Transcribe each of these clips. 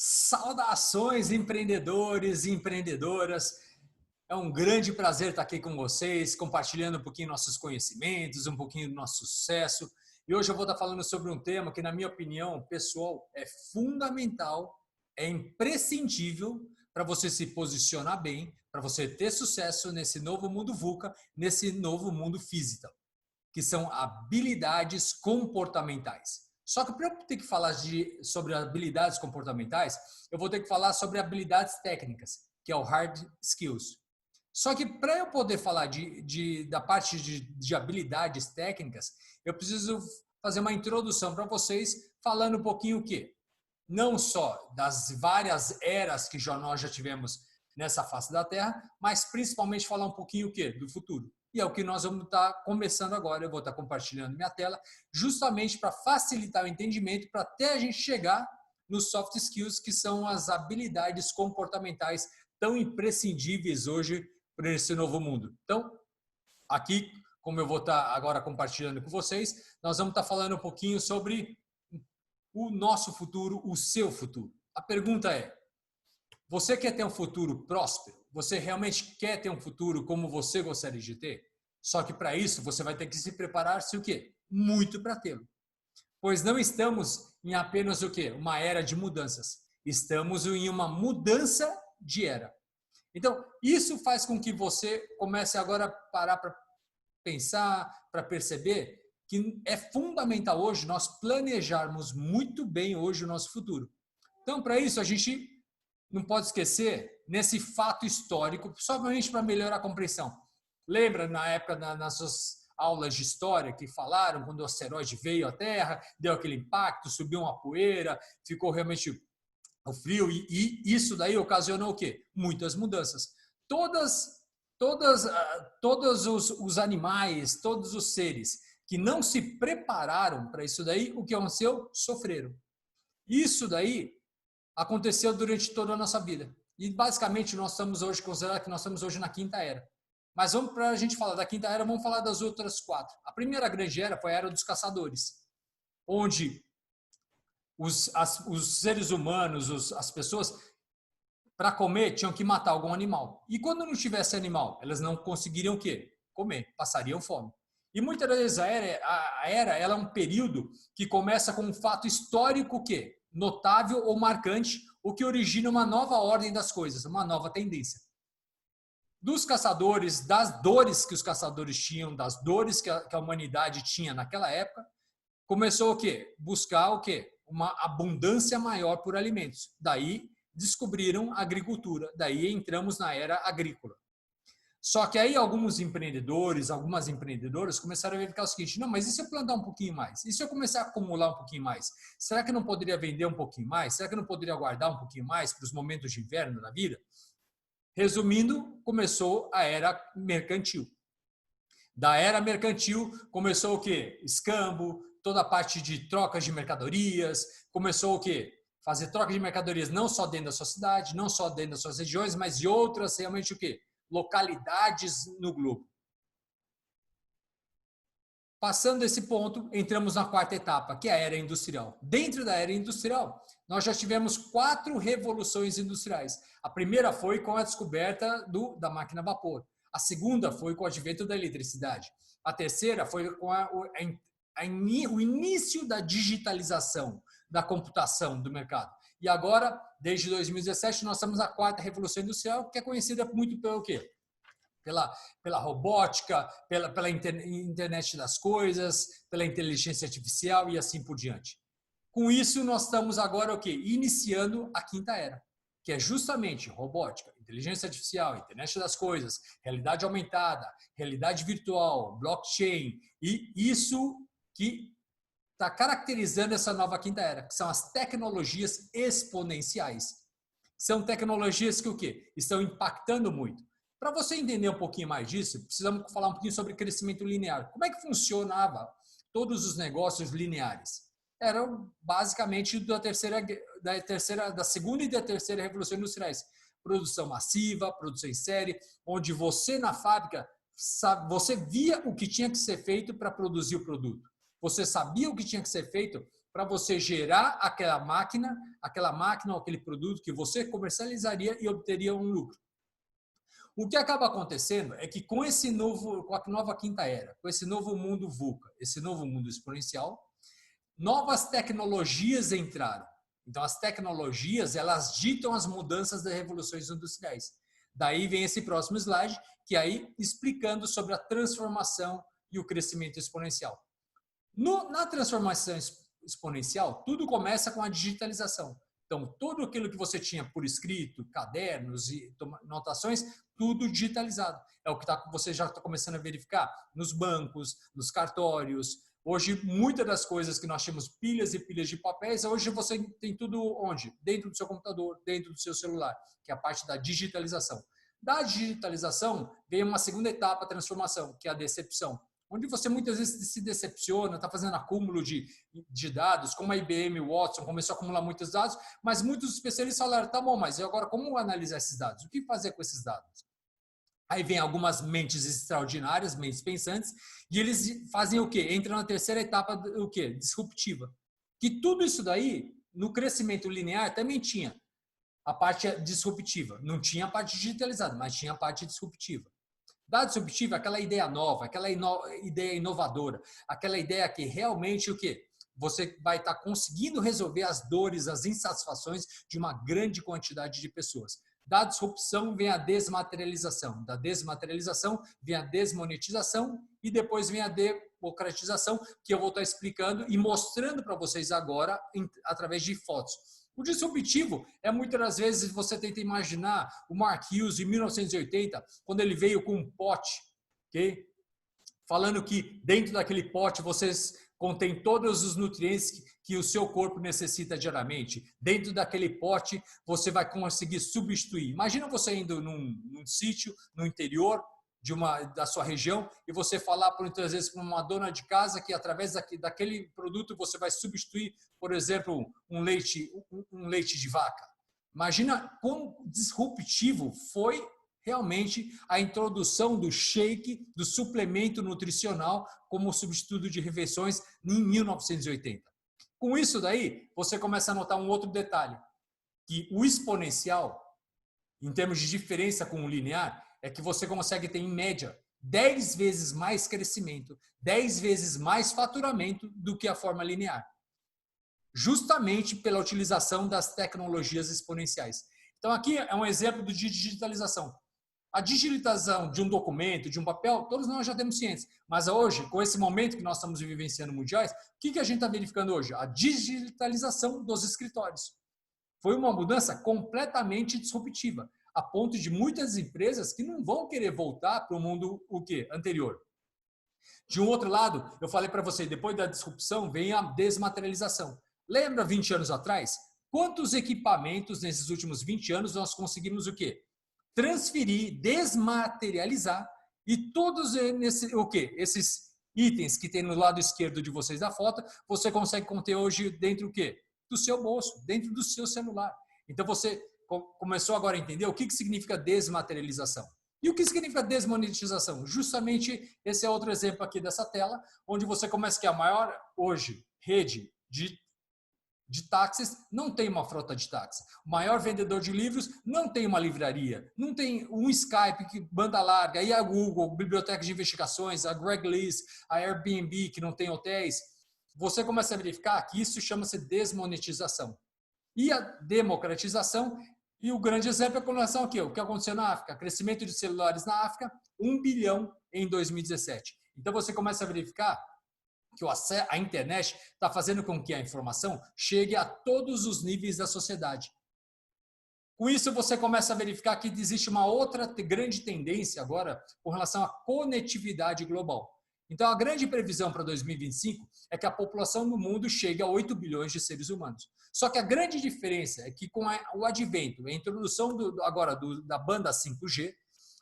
Saudações, empreendedores e empreendedoras. É um grande prazer estar aqui com vocês, compartilhando um pouquinho nossos conhecimentos, um pouquinho do nosso sucesso. E hoje eu vou estar falando sobre um tema que, na minha opinião pessoal, é fundamental, é imprescindível para você se posicionar bem, para você ter sucesso nesse novo mundo VUCA, nesse novo mundo físico, que são habilidades comportamentais. Só que para eu ter que falar sobre habilidades comportamentais, eu vou ter que falar sobre habilidades técnicas, que é o hard skills. Só que para eu poder falar da parte de habilidades técnicas, eu preciso fazer uma introdução para vocês, falando um pouquinho o quê? Não só das várias eras que nós já tivemos nessa face da Terra, mas principalmente falar um pouquinho o quê? Do futuro. E é o que nós vamos estar começando agora. Eu vou estar compartilhando minha tela, justamente para facilitar o entendimento, para até a gente chegar nos soft skills, que são as habilidades comportamentais tão imprescindíveis hoje para esse novo mundo. Então, aqui, como eu vou estar agora compartilhando com vocês, nós vamos estar falando um pouquinho sobre o nosso futuro, o seu futuro. A pergunta é: você quer ter um futuro próspero? Você realmente quer ter um futuro como você gostaria de ter? Só que para isso você vai ter que se preparar-se o quê? Muito para tê-lo. Pois não estamos em apenas o quê? Uma era de mudanças. Estamos em uma mudança de era. Então, isso faz com que você comece agora a parar para pensar, para perceber que é fundamental hoje nós planejarmos muito bem hoje o nosso futuro. Então, para isso, a gente não pode esquecer nesse fato histórico, somente para melhorar a compreensão. Lembra na época nas suas aulas de história que falaram quando o asteroide veio à Terra, deu aquele impacto, subiu uma poeira, ficou realmente o frio e isso daí ocasionou o quê? Muitas mudanças. Todos os animais, todos os seres que não se prepararam para isso daí, o que aconteceu? Sofreram. Isso daí aconteceu durante toda a nossa vida. E basicamente nós estamos hoje, considerando que nós estamos hoje na quinta era. Mas vamos, para a gente falar da quinta era, vamos falar das outras quatro. A primeira grande era foi a era dos caçadores, onde os seres humanos, as pessoas, para comer, tinham que matar algum animal. E quando não tivesse animal, elas não conseguiriam o quê? Comer, passariam fome. E muitas vezes a era ela é um período que começa com um fato histórico que notável ou marcante, o que origina uma nova ordem das coisas, uma nova tendência. Dos caçadores, das dores que os caçadores tinham, das dores que a humanidade tinha naquela época, começou o quê? Buscar o quê? Uma abundância maior por alimentos. Daí descobriram a agricultura, daí entramos na era agrícola. Só que aí alguns empreendedores, algumas empreendedoras começaram a verificar o seguinte: não, mas e se eu plantar um pouquinho mais? E se eu começar a acumular um pouquinho mais? Será que não poderia vender um pouquinho mais? Será que não poderia guardar um pouquinho mais para os momentos de inverno na vida? Resumindo, começou a era mercantil. Da era mercantil começou o quê? Escambo, toda a parte de trocas de mercadorias, começou o quê? Fazer troca de mercadorias não só dentro da sua cidade, não só dentro das suas regiões, mas de outras realmente o quê? Localidades no globo. Passando esse ponto, entramos na quarta etapa, que é a era industrial. Dentro da era industrial, nós já tivemos 4 revoluções industriais. A primeira foi com a descoberta da máquina a vapor. A segunda foi com o advento da eletricidade. A terceira foi com o início da digitalização, da computação do mercado. E agora, desde 2017, nós estamos na quarta revolução industrial, que é conhecida muito pelo quê? Pela robótica, pela internet das coisas, pela inteligência artificial e assim por diante. Com isso, nós estamos agora o quê? Iniciando a quinta era, que é justamente robótica, inteligência artificial, internet das coisas, realidade aumentada, realidade virtual, blockchain, e isso que está caracterizando essa nova quinta era, que são as tecnologias exponenciais. São tecnologias que o quê? Estão impactando muito. Para você entender um pouquinho mais disso, precisamos falar um pouquinho sobre crescimento linear. Como é que funcionava todos os negócios lineares? Eram basicamente da segunda e da terceira revolução industriais. Produção massiva, produção em série, onde você na fábrica, você via o que tinha que ser feito para produzir o produto. Você sabia o que tinha que ser feito para você gerar aquela máquina ou aquele produto que você comercializaria e obteria um lucro. O que acaba acontecendo é que com a nova quinta era, com esse novo mundo VUCA, esse novo mundo exponencial, novas tecnologias entraram. Então, as tecnologias, elas ditam as mudanças das revoluções industriais. Daí vem esse próximo slide, que aí explicando sobre a transformação e o crescimento exponencial. Na transformação exponencial, tudo começa com a digitalização. Então, tudo aquilo que você tinha por escrito, cadernos e anotações, tudo digitalizado. É o que você já está começando a verificar nos bancos, nos cartórios. Hoje, muitas das coisas que nós tínhamos pilhas e pilhas de papéis, hoje você tem tudo onde? Dentro do seu computador, dentro do seu celular, que é a parte da digitalização. Da digitalização, vem uma segunda etapa, a transformação, que é a decepção. Onde você muitas vezes se decepciona, está fazendo acúmulo de dados, como a IBM, o Watson, começou a acumular muitos dados, mas muitos especialistas falaram, tá bom, mas e agora como analisar esses dados? O que fazer com esses dados? Aí vem algumas mentes extraordinárias, mentes pensantes, e eles fazem o quê? Entram na terceira etapa, o quê? Disruptiva. Que tudo isso daí, no crescimento linear, também tinha a parte disruptiva. Não tinha a parte digitalizada, mas tinha a parte disruptiva. Da disruptiva, aquela ideia nova, aquela ideia inovadora, aquela ideia que realmente o quê? Você vai estar conseguindo resolver as dores, as insatisfações de uma grande quantidade de pessoas. Da disrupção vem a desmaterialização. Da desmaterialização vem a desmonetização e depois vem a democratização, que eu vou estar explicando e mostrando para vocês agora através de fotos. O disruptivo é muitas das vezes você tenta imaginar o Mark Hughes em 1980, quando ele veio com um pote, ok? Falando que dentro daquele pote vocês contém todos os nutrientes que o seu corpo necessita diariamente. Dentro daquele pote você vai conseguir substituir. Imagina você indo num sítio, no interior da sua região e você falar muitas vezes para uma dona de casa que através daquele produto você vai substituir, por exemplo, um leite de vaca. Imagina quão disruptivo foi realmente a introdução do shake, do suplemento nutricional como substituto de refeições em 1980. Com isso daí, você começa a notar um outro detalhe, que o exponencial, em termos de diferença com o linear, é que você consegue ter, em média, 10 vezes mais crescimento, 10 vezes mais faturamento do que a forma linear. Justamente pela utilização das tecnologias exponenciais. Então, aqui é um exemplo de digitalização. A digitalização de um documento, de um papel, todos nós já temos ciência. Mas hoje, com esse momento que nós estamos vivenciando mundiais, o que a gente está verificando hoje? A digitalização dos escritórios. Foi uma mudança completamente disruptiva, a ponto de muitas empresas que não vão querer voltar para o mundo anterior. De um outro lado, eu falei para você, depois da disrupção vem a desmaterialização. Lembra 20 anos atrás? Quantos equipamentos nesses últimos 20 anos nós conseguimos o quê? Transferir, desmaterializar e todos esses itens que tem no lado esquerdo de vocês da foto, você consegue conter hoje dentro o quê? Do seu bolso, dentro do seu celular. Então você começou agora a entender o que significa desmaterialização. E o que significa desmonetização? Justamente esse é outro exemplo aqui dessa tela, onde você começa que a maior, hoje, rede de táxis não tem uma frota de táxi. O maior vendedor de livros não tem uma livraria, não tem um Skype que banda larga, e a Google, biblioteca de investigações, a Craigslist, a Airbnb que não tem hotéis. Você começa a verificar que isso chama-se desmonetização. E a democratização, e o grande exemplo é com relação aqui, o que aconteceu na África, crescimento de celulares na África, 1 bilhão em 2017. Então você começa a verificar que a internet está fazendo com que a informação chegue a todos os níveis da sociedade. Com isso, você começa a verificar que existe uma outra grande tendência agora com relação à conectividade global. Então, a grande previsão para 2025 é que a população do mundo chegue a 8 bilhões de seres humanos. Só que a grande diferença é que com o advento, a introdução da banda 5G,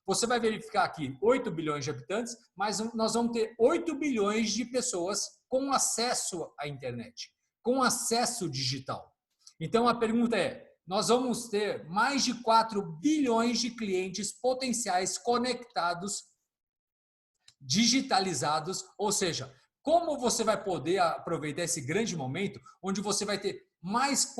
você vai verificar aqui 8 bilhões de habitantes, mas nós vamos ter 8 bilhões de pessoas com acesso à internet, com acesso digital. Então, a pergunta é, nós vamos ter mais de 4 bilhões de clientes potenciais conectados, digitalizados, ou seja, Como você vai poder aproveitar esse grande momento onde você vai ter mais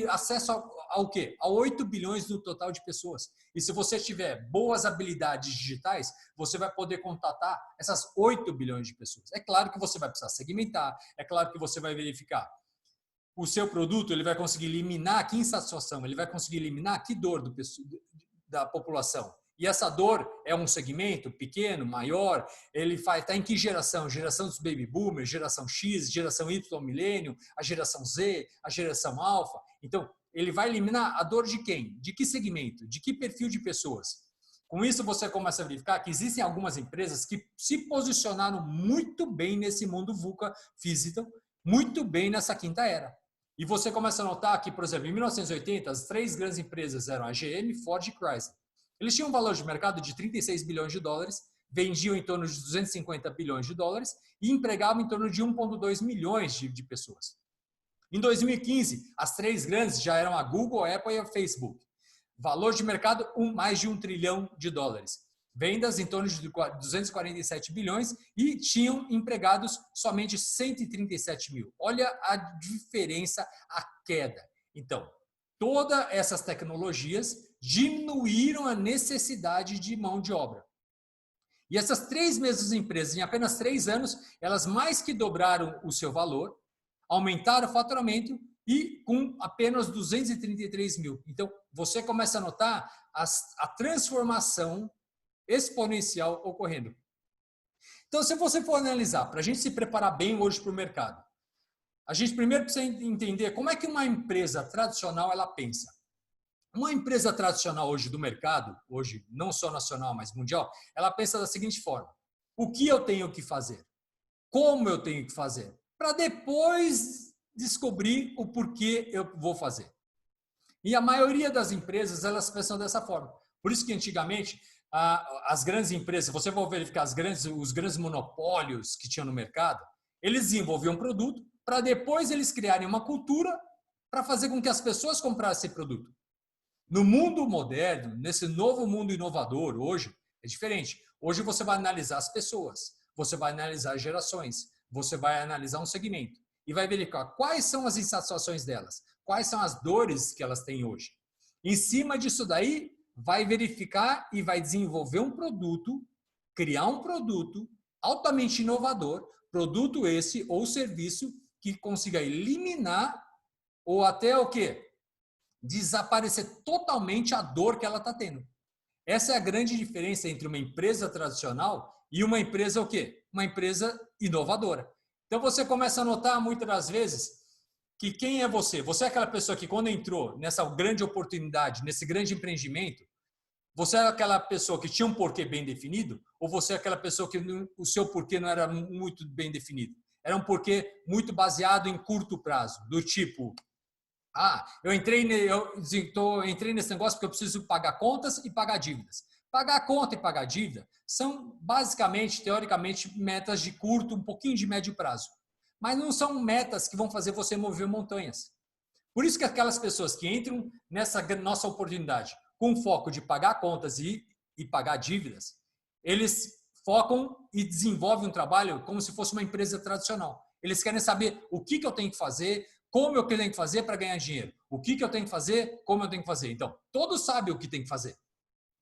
acesso ao quê? A 8 bilhões no total de pessoas. E se você tiver boas habilidades digitais, você vai poder contatar essas 8 bilhões de pessoas. É claro que você vai precisar segmentar, é claro que você vai verificar o seu produto, ele vai conseguir eliminar que insatisfação, ele vai conseguir eliminar que dor da população. E essa dor é um segmento pequeno, maior, ele está em que geração? Geração dos baby boomers, geração X, geração Y milênio, a geração Z, a geração alfa. Então, ele vai eliminar a dor de quem? De que segmento? De que perfil de pessoas? Com isso, você começa a verificar que existem algumas empresas que se posicionaram muito bem nesse mundo VUCA físico, muito bem nessa quinta era. E você começa a notar que, por exemplo, em 1980, as 3 grandes empresas eram a GM, Ford e Chrysler. Eles tinham um valor de mercado de 36 bilhões de dólares, vendiam em torno de 250 bilhões de dólares e empregavam em torno de 1,2 milhões de pessoas. Em 2015, as 3 grandes já eram a Google, a Apple e a Facebook. Valor de mercado, mais de 1 trilhão de dólares. Vendas em torno de 247 bilhões e tinham empregados somente 137 mil. Olha a diferença, a queda. Então, todas essas tecnologias diminuíram a necessidade de mão de obra. E essas 3 mesmas empresas, em apenas 3 anos, elas mais que dobraram o seu valor, aumentaram o faturamento e com apenas 233 mil. Então, você começa a notar a transformação exponencial ocorrendo. Então, se você for analisar, para a gente se preparar bem hoje para o mercado, a gente primeiro precisa entender como é que uma empresa tradicional ela pensa. Uma empresa tradicional hoje do mercado, hoje não só nacional, mas mundial, ela pensa da seguinte forma: o que eu tenho que fazer? Como eu tenho que fazer? Para depois descobrir o porquê eu vou fazer. E a maioria das empresas, elas pensam dessa forma. Por isso que antigamente, as grandes empresas, você vai verificar os grandes monopólios que tinham no mercado, eles desenvolviam um produto para depois eles criarem uma cultura para fazer com que as pessoas comprassem esse produto. No mundo moderno, nesse novo mundo inovador, hoje, é diferente. Hoje você vai analisar as pessoas, você vai analisar as gerações, você vai analisar um segmento e vai verificar quais são as insatisfações delas, quais são as dores que elas têm hoje. Em cima disso daí, vai verificar e vai desenvolver um produto, criar um produto altamente inovador, produto esse ou serviço que consiga eliminar ou até o quê? Desaparecer totalmente a dor que ela está tendo. Essa é a grande diferença entre uma empresa tradicional e uma empresa o quê? Uma empresa inovadora. Então você começa a notar muitas das vezes que quem é você? Você é aquela pessoa que quando entrou nessa grande oportunidade, nesse grande empreendimento, você é aquela pessoa que tinha um porquê bem definido ou você é aquela pessoa que o seu porquê não era muito bem definido? Era um porquê muito baseado em curto prazo, do tipo: eu entrei nesse negócio porque eu preciso pagar contas e pagar dívidas. Pagar conta e pagar dívida são basicamente, teoricamente, metas de curto, um pouquinho de médio prazo. Mas não são metas que vão fazer você mover montanhas. Por isso que aquelas pessoas que entram nessa nossa oportunidade com foco de pagar contas e pagar dívidas, eles focam e desenvolvem um trabalho como se fosse uma empresa tradicional. Eles querem saber o que eu tenho que fazer, como eu tenho que fazer para ganhar dinheiro. O que eu tenho que fazer, como eu tenho que fazer. Então, todos sabem o que tem que fazer.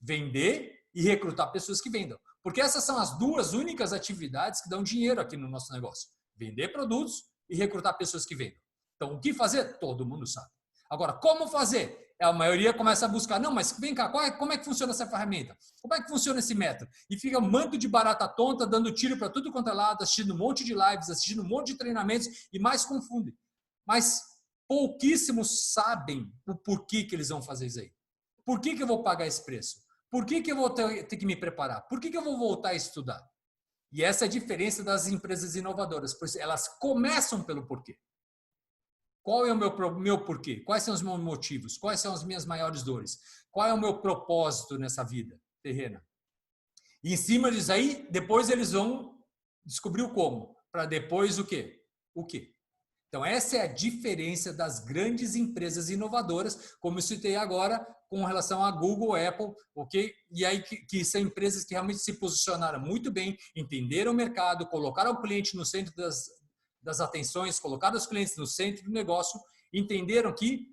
Vender e recrutar pessoas que vendam. Porque essas são as 2 únicas atividades que dão dinheiro aqui no nosso negócio. Vender produtos e recrutar pessoas que vendam. Então, o que fazer? Todo mundo sabe. Agora, como fazer? A maioria começa a buscar, não, mas vem cá, como é que funciona essa ferramenta? Como é que funciona esse método? E fica um manto de barata tonta, dando tiro para tudo quanto é lado, assistindo um monte de lives, assistindo um monte de treinamentos e mais confunde. Mas pouquíssimos sabem o porquê que eles vão fazer isso aí. Por que eu vou pagar esse preço? Por que eu vou ter que me preparar? Por que eu vou voltar a estudar? E essa é a diferença das empresas inovadoras. Elas começam pelo porquê. Qual é o meu porquê? Quais são os meus motivos? Quais são as minhas maiores dores? Qual é o meu propósito nessa vida terrena? E em cima disso aí, depois eles vão descobrir o como. Para depois o quê? O quê? Então, essa é a diferença das grandes empresas inovadoras, como eu citei agora, com relação a Google, Apple, ok? E aí que são empresas que realmente se posicionaram muito bem, entenderam o mercado, colocaram o cliente no centro das atenções, colocaram os clientes no centro do negócio, entenderam que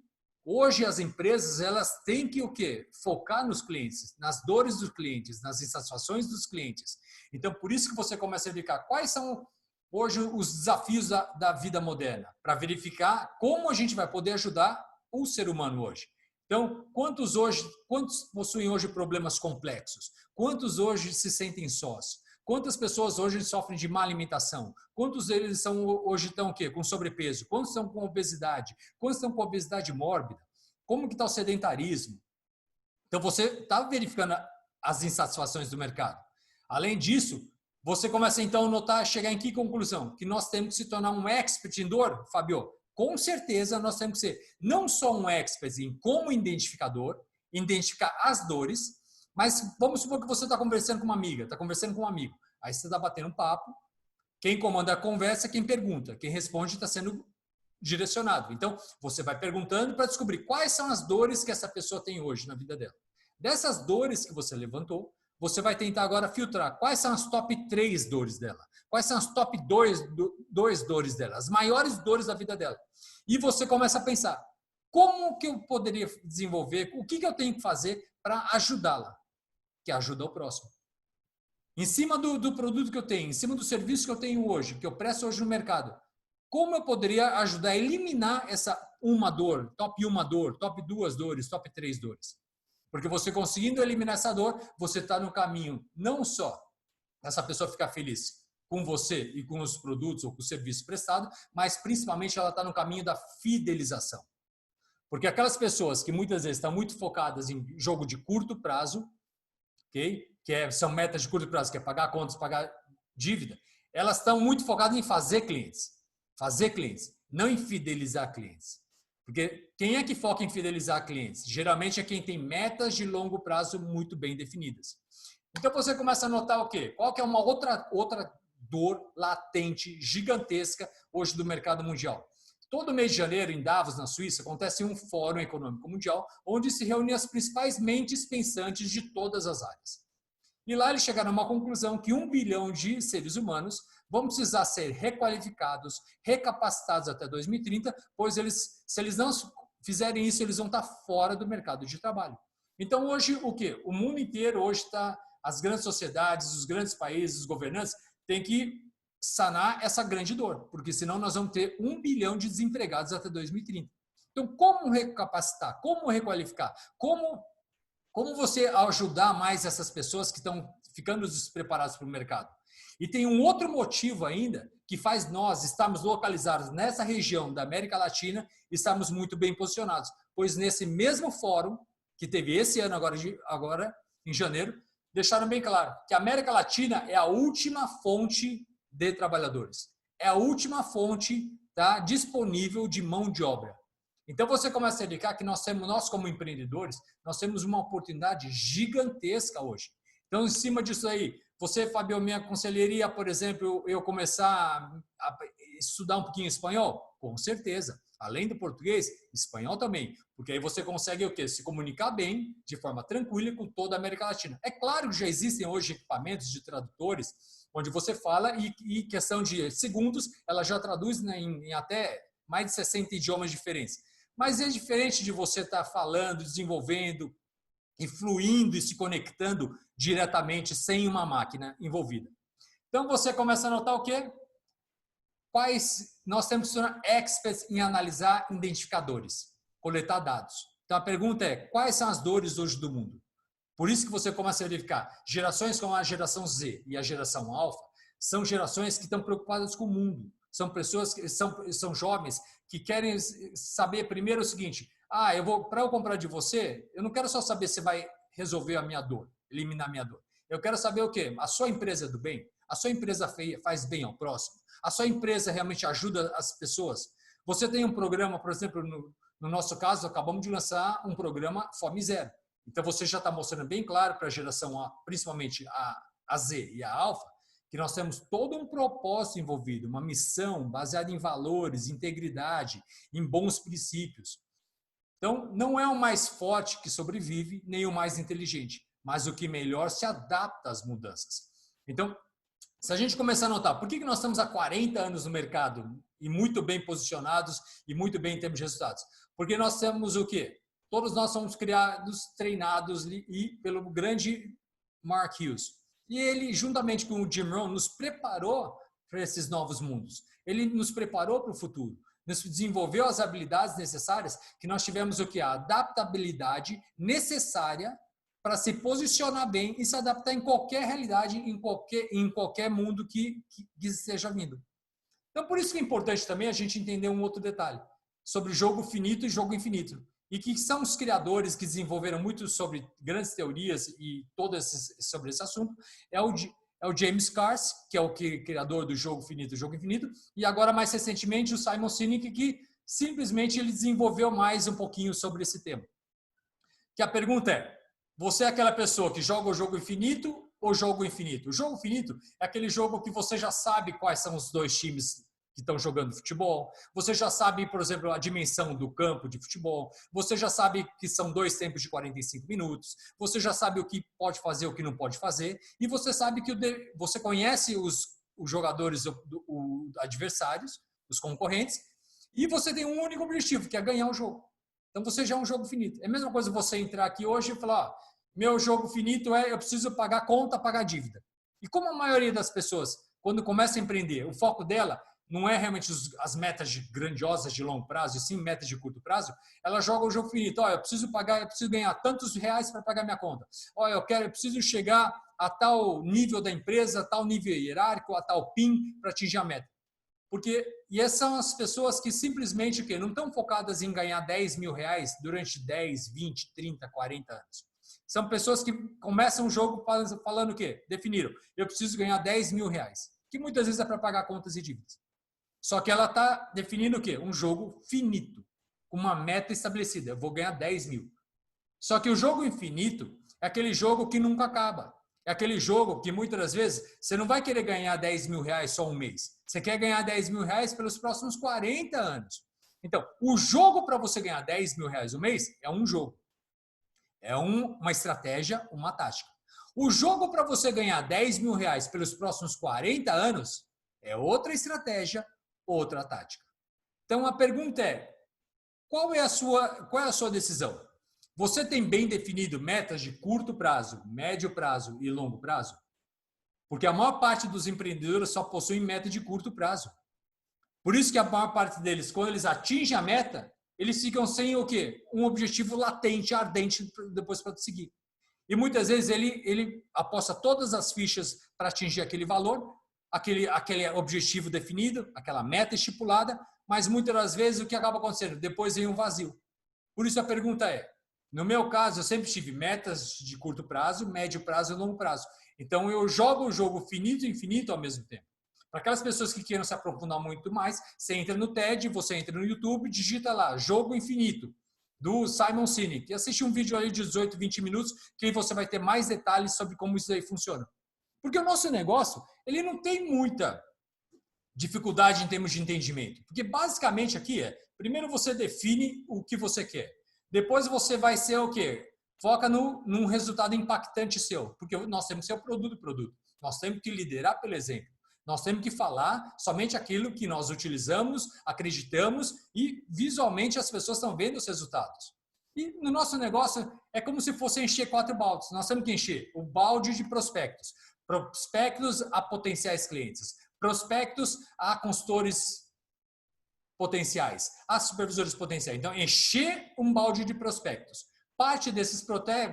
hoje as empresas elas têm que o quê? Focar nos clientes, nas dores dos clientes, nas insatisfações dos clientes. Então, por isso que você começa a verificar quais são hoje os desafios da vida moderna, para verificar como a gente vai poder ajudar o ser humano hoje. Então, quantos possuem hoje problemas complexos? Quantos hoje se sentem sós? Quantas pessoas hoje sofrem de má alimentação? Quantos deles hoje estão o quê? Com sobrepeso? Quantos estão com obesidade? Quantos estão com obesidade mórbida? Como que está o sedentarismo? Então, você está verificando as insatisfações do mercado. Além disso, você começa então a notar, chegar em que conclusão? Que nós temos que se tornar um expert em dor, Fabio? Com certeza nós temos que ser não só um expert em como identificador, identificar as dores, mas vamos supor que você está conversando com uma amiga, está conversando com um amigo, aí você está batendo um papo, quem comanda a conversa é quem pergunta, quem responde está sendo direcionado. Então, você vai perguntando para descobrir quais são as dores que essa pessoa tem hoje na vida dela. Dessas dores que você levantou, você vai tentar agora filtrar quais são as top 3 dores dela, quais são as top 2 dores dela, as maiores dores da vida dela. E você começa a pensar, como que eu poderia desenvolver, o que eu tenho que fazer para ajudá-la, que ajuda o próximo. Em cima do produto que eu tenho, em cima do serviço que eu tenho hoje, que eu presto hoje no mercado, como eu poderia ajudar a eliminar essa uma dor, top 2 dores, top 3 dores? Porque você conseguindo eliminar essa dor, você está no caminho não só essa pessoa ficar feliz com você e com os produtos ou com o serviço prestado, mas principalmente ela está no caminho da fidelização. Porque aquelas pessoas que muitas vezes estão muito focadas em jogo de curto prazo, okay? São metas de curto prazo, que é pagar contas, pagar dívida, elas estão muito focadas em fazer clientes, não em fidelizar clientes. Porque quem é que foca em fidelizar clientes? Geralmente é quem tem metas de longo prazo muito bem definidas. Então você começa a notar o quê? Qual que é uma outra dor latente, gigantesca hoje do mercado mundial? Todo mês de janeiro, em Davos, na Suíça, acontece um fórum econômico mundial onde se reúnem as principais mentes pensantes de todas as áreas. E lá eles chegaram a uma conclusão que 1 bilhão de seres humanos vão precisar ser requalificados, recapacitados até 2030, pois se eles não fizerem isso, eles vão estar fora do mercado de trabalho. Então hoje o quê? O mundo inteiro hoje está, as grandes sociedades, os grandes países, os governantes têm que sanar essa grande dor, porque senão nós vamos ter 1 bilhão de desempregados até 2030. Então como recapacitar? Como requalificar? Como você ajudar mais essas pessoas que estão ficando despreparadas para o mercado? E tem um outro motivo ainda que faz nós estarmos localizados nessa região da América Latina e estarmos muito bem posicionados. Pois nesse mesmo fórum, que teve esse ano agora em janeiro, deixaram bem claro que a América Latina é a última fonte de trabalhadores. É a última fonte disponível de mão de obra. Então você começa a indicar que nós como empreendedores, nós temos uma oportunidade gigantesca hoje. Então, em cima disso aí, você, Fabio, me aconselharia, por exemplo, eu começar a estudar um pouquinho espanhol? Com certeza. Além do português, espanhol também. Porque aí você consegue o quê? Se comunicar bem, de forma tranquila, com toda a América Latina. É claro que já existem hoje equipamentos de tradutores, onde você fala e questão de segundos, ela já traduz em até mais de 60 idiomas diferentes. Mas é diferente de você estar falando, desenvolvendo e fluindo e se conectando diretamente sem uma máquina envolvida. Então você começa a notar o quê? Nós temos que ser experts em analisar identificadores, coletar dados. Então a pergunta é, quais são as dores hoje do mundo? Por isso que você começa a verificar, gerações como a geração Z e a geração Alpha são gerações que estão preocupadas com o mundo. São pessoas que são jovens que querem saber primeiro o seguinte, para eu comprar de você, eu não quero só saber se vai resolver a minha dor, eliminar a minha dor. Eu quero saber o quê? A sua empresa é do bem? A sua empresa faz bem ao próximo? A sua empresa realmente ajuda as pessoas? Você tem um programa, por exemplo, no nosso caso, acabamos de lançar um programa Fome Zero. Então você já está mostrando bem claro para a geração A, principalmente a Z e a Alpha, que nós temos todo um propósito envolvido, uma missão baseada em valores, integridade, em bons princípios. Então, não é o mais forte que sobrevive, nem o mais inteligente, mas o que melhor se adapta às mudanças. Então, se a gente começar a notar, por que nós estamos há 40 anos no mercado e muito bem posicionados e muito bem em termos de resultados? Porque nós temos o quê? Todos nós somos criados, treinados e pelo grande Mark Hughes. E ele, juntamente com o Jim Rohn, nos preparou para esses novos mundos. Ele nos preparou para o futuro. Nos desenvolveu as habilidades necessárias que nós tivemos o quê? A adaptabilidade necessária para se posicionar bem e se adaptar em qualquer realidade, em qualquer mundo que esteja vindo. Então, por isso que é importante também a gente entender um outro detalhe sobre jogo finito e jogo infinito. E que são os criadores que desenvolveram muito sobre grandes teorias e sobre esse assunto, é o James Cars, que é o criador do jogo finito e jogo infinito, e agora, mais recentemente, o Simon Sinek, que simplesmente ele desenvolveu mais um pouquinho sobre esse tema. Que a pergunta é, você é aquela pessoa que joga o jogo infinito ou jogo infinito? O jogo finito é aquele jogo que você já sabe quais são os dois times que estão jogando futebol, você já sabe, por exemplo, a dimensão do campo de futebol, você já sabe que são 2 tempos de 45 minutos, você já sabe o que pode fazer, o que não pode fazer, e você sabe que você conhece os jogadores adversários, os concorrentes, e você tem um único objetivo, que é ganhar o jogo. Então você já é um jogo finito. É a mesma coisa você entrar aqui hoje e falar, meu jogo finito é eu preciso pagar conta, pagar dívida. E como a maioria das pessoas, quando começa a empreender, o foco dela não é realmente as metas grandiosas de longo prazo, e sim metas de curto prazo, ela joga o jogo finito. Eu preciso ganhar tantos reais para pagar minha conta. Eu preciso chegar a tal nível da empresa, a tal nível hierárquico, a tal PIN para atingir a meta. E essas são as pessoas que simplesmente não estão focadas em ganhar 10 mil reais durante 10, 20, 30, 40 anos. São pessoas que começam o jogo falando o quê? Definiram, eu preciso ganhar 10 mil reais, que muitas vezes é para pagar contas e dívidas. Só que ela está definindo o quê? Um jogo finito, com uma meta estabelecida. Eu vou ganhar 10 mil. Só que o jogo infinito é aquele jogo que nunca acaba. É aquele jogo que muitas das vezes você não vai querer ganhar 10 mil reais só um mês. Você quer ganhar 10 mil reais pelos próximos 40 anos. Então, o jogo para você ganhar 10 mil reais um mês é um jogo. É uma estratégia, uma tática. O jogo para você ganhar 10 mil reais pelos próximos 40 anos é outra estratégia, outra tática. Então, a pergunta é, qual é a sua decisão? Você tem bem definido metas de curto prazo, médio prazo e longo prazo? Porque a maior parte dos empreendedores só possuem meta de curto prazo. Por isso que a maior parte deles, quando eles atingem a meta, eles ficam sem o quê? Um objetivo latente, ardente, depois para seguir. E muitas vezes ele aposta todas as fichas para atingir aquele valor, aquele objetivo definido, aquela meta estipulada, mas muitas das vezes o que acaba acontecendo? Depois vem um vazio. Por isso a pergunta é, no meu caso, eu sempre tive metas de curto prazo, médio prazo e longo prazo. Então eu jogo o jogo finito e infinito ao mesmo tempo. Para aquelas pessoas que queiram se aprofundar muito mais, você entra no TED, você entra no YouTube, digita lá, jogo infinito, do Simon Sinek, e assiste um vídeo ali de 18, 20 minutos, que aí você vai ter mais detalhes sobre como isso aí funciona. Porque o nosso negócio, ele não tem muita dificuldade em termos de entendimento. Porque basicamente aqui primeiro você define o que você quer. Depois você vai ser o quê? Foca num resultado impactante seu. Porque nós temos que ser o produto. Nós temos que liderar pelo exemplo. Nós temos que falar somente aquilo que nós utilizamos, acreditamos e visualmente as pessoas estão vendo os resultados. E no nosso negócio é como se fosse encher 4 baldes. Nós temos que encher o balde de prospectos. Prospectos a potenciais clientes. Prospectos a consultores potenciais, a supervisores potenciais. Então, encher um balde de prospectos. Parte desses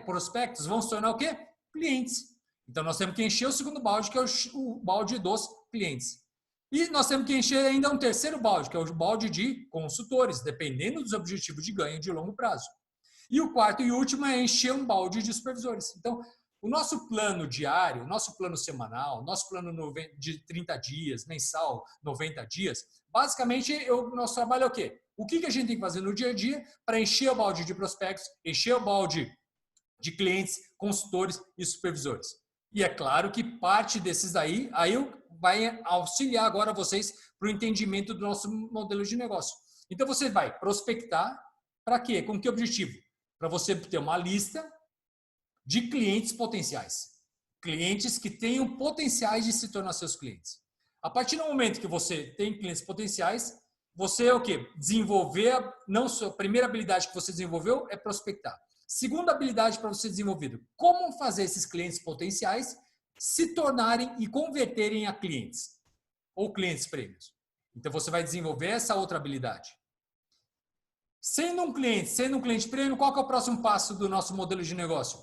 prospectos vão se tornar o quê? Clientes. Então, nós temos que encher o segundo balde, que é o balde dos clientes. E nós temos que encher ainda um terceiro balde, que é o balde de consultores, dependendo dos objetivos de ganho de longo prazo. E o quarto e último é encher um balde de supervisores. Então, o nosso plano diário, o nosso plano semanal, o nosso plano de 30 dias, mensal, 90 dias, basicamente o nosso trabalho é o quê? O que a gente tem que fazer no dia a dia para encher o balde de prospectos, encher o balde de clientes, consultores e supervisores. E é claro que parte desses aí vai auxiliar agora vocês para o entendimento do nosso modelo de negócio. Então você vai prospectar para quê? Com que objetivo? Para você ter uma lista de clientes potenciais. Clientes que tenham potenciais de se tornar seus clientes. A partir do momento que você tem clientes potenciais, você é o quê? Desenvolver, não só, a primeira habilidade que você desenvolveu é prospectar. Segunda habilidade para você desenvolver, como fazer esses clientes potenciais se tornarem e converterem a clientes ou clientes prêmios. Então você vai desenvolver essa outra habilidade. Sendo um cliente prêmio, qual que é o próximo passo do nosso modelo de negócio?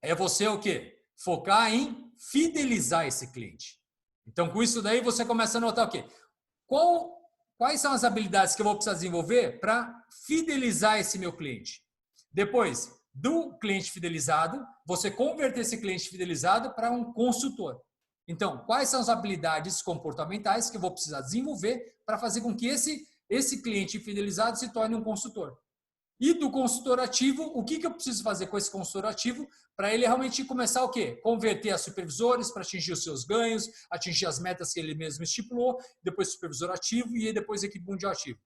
É você o quê? Focar em fidelizar esse cliente. Então, com isso daí, você começa a notar o quê? Quais são as habilidades que eu vou precisar desenvolver para fidelizar esse meu cliente? Depois do cliente fidelizado, você converter esse cliente fidelizado para um consultor. Então, quais são as habilidades comportamentais que eu vou precisar desenvolver para fazer com que esse cliente fidelizado se torne um consultor? E do consultor ativo, o que eu preciso fazer com esse consultor ativo para ele realmente começar o quê? Converter a supervisores para atingir os seus ganhos, atingir as metas que ele mesmo estipulou, depois supervisor ativo e depois equipe mundial ativo.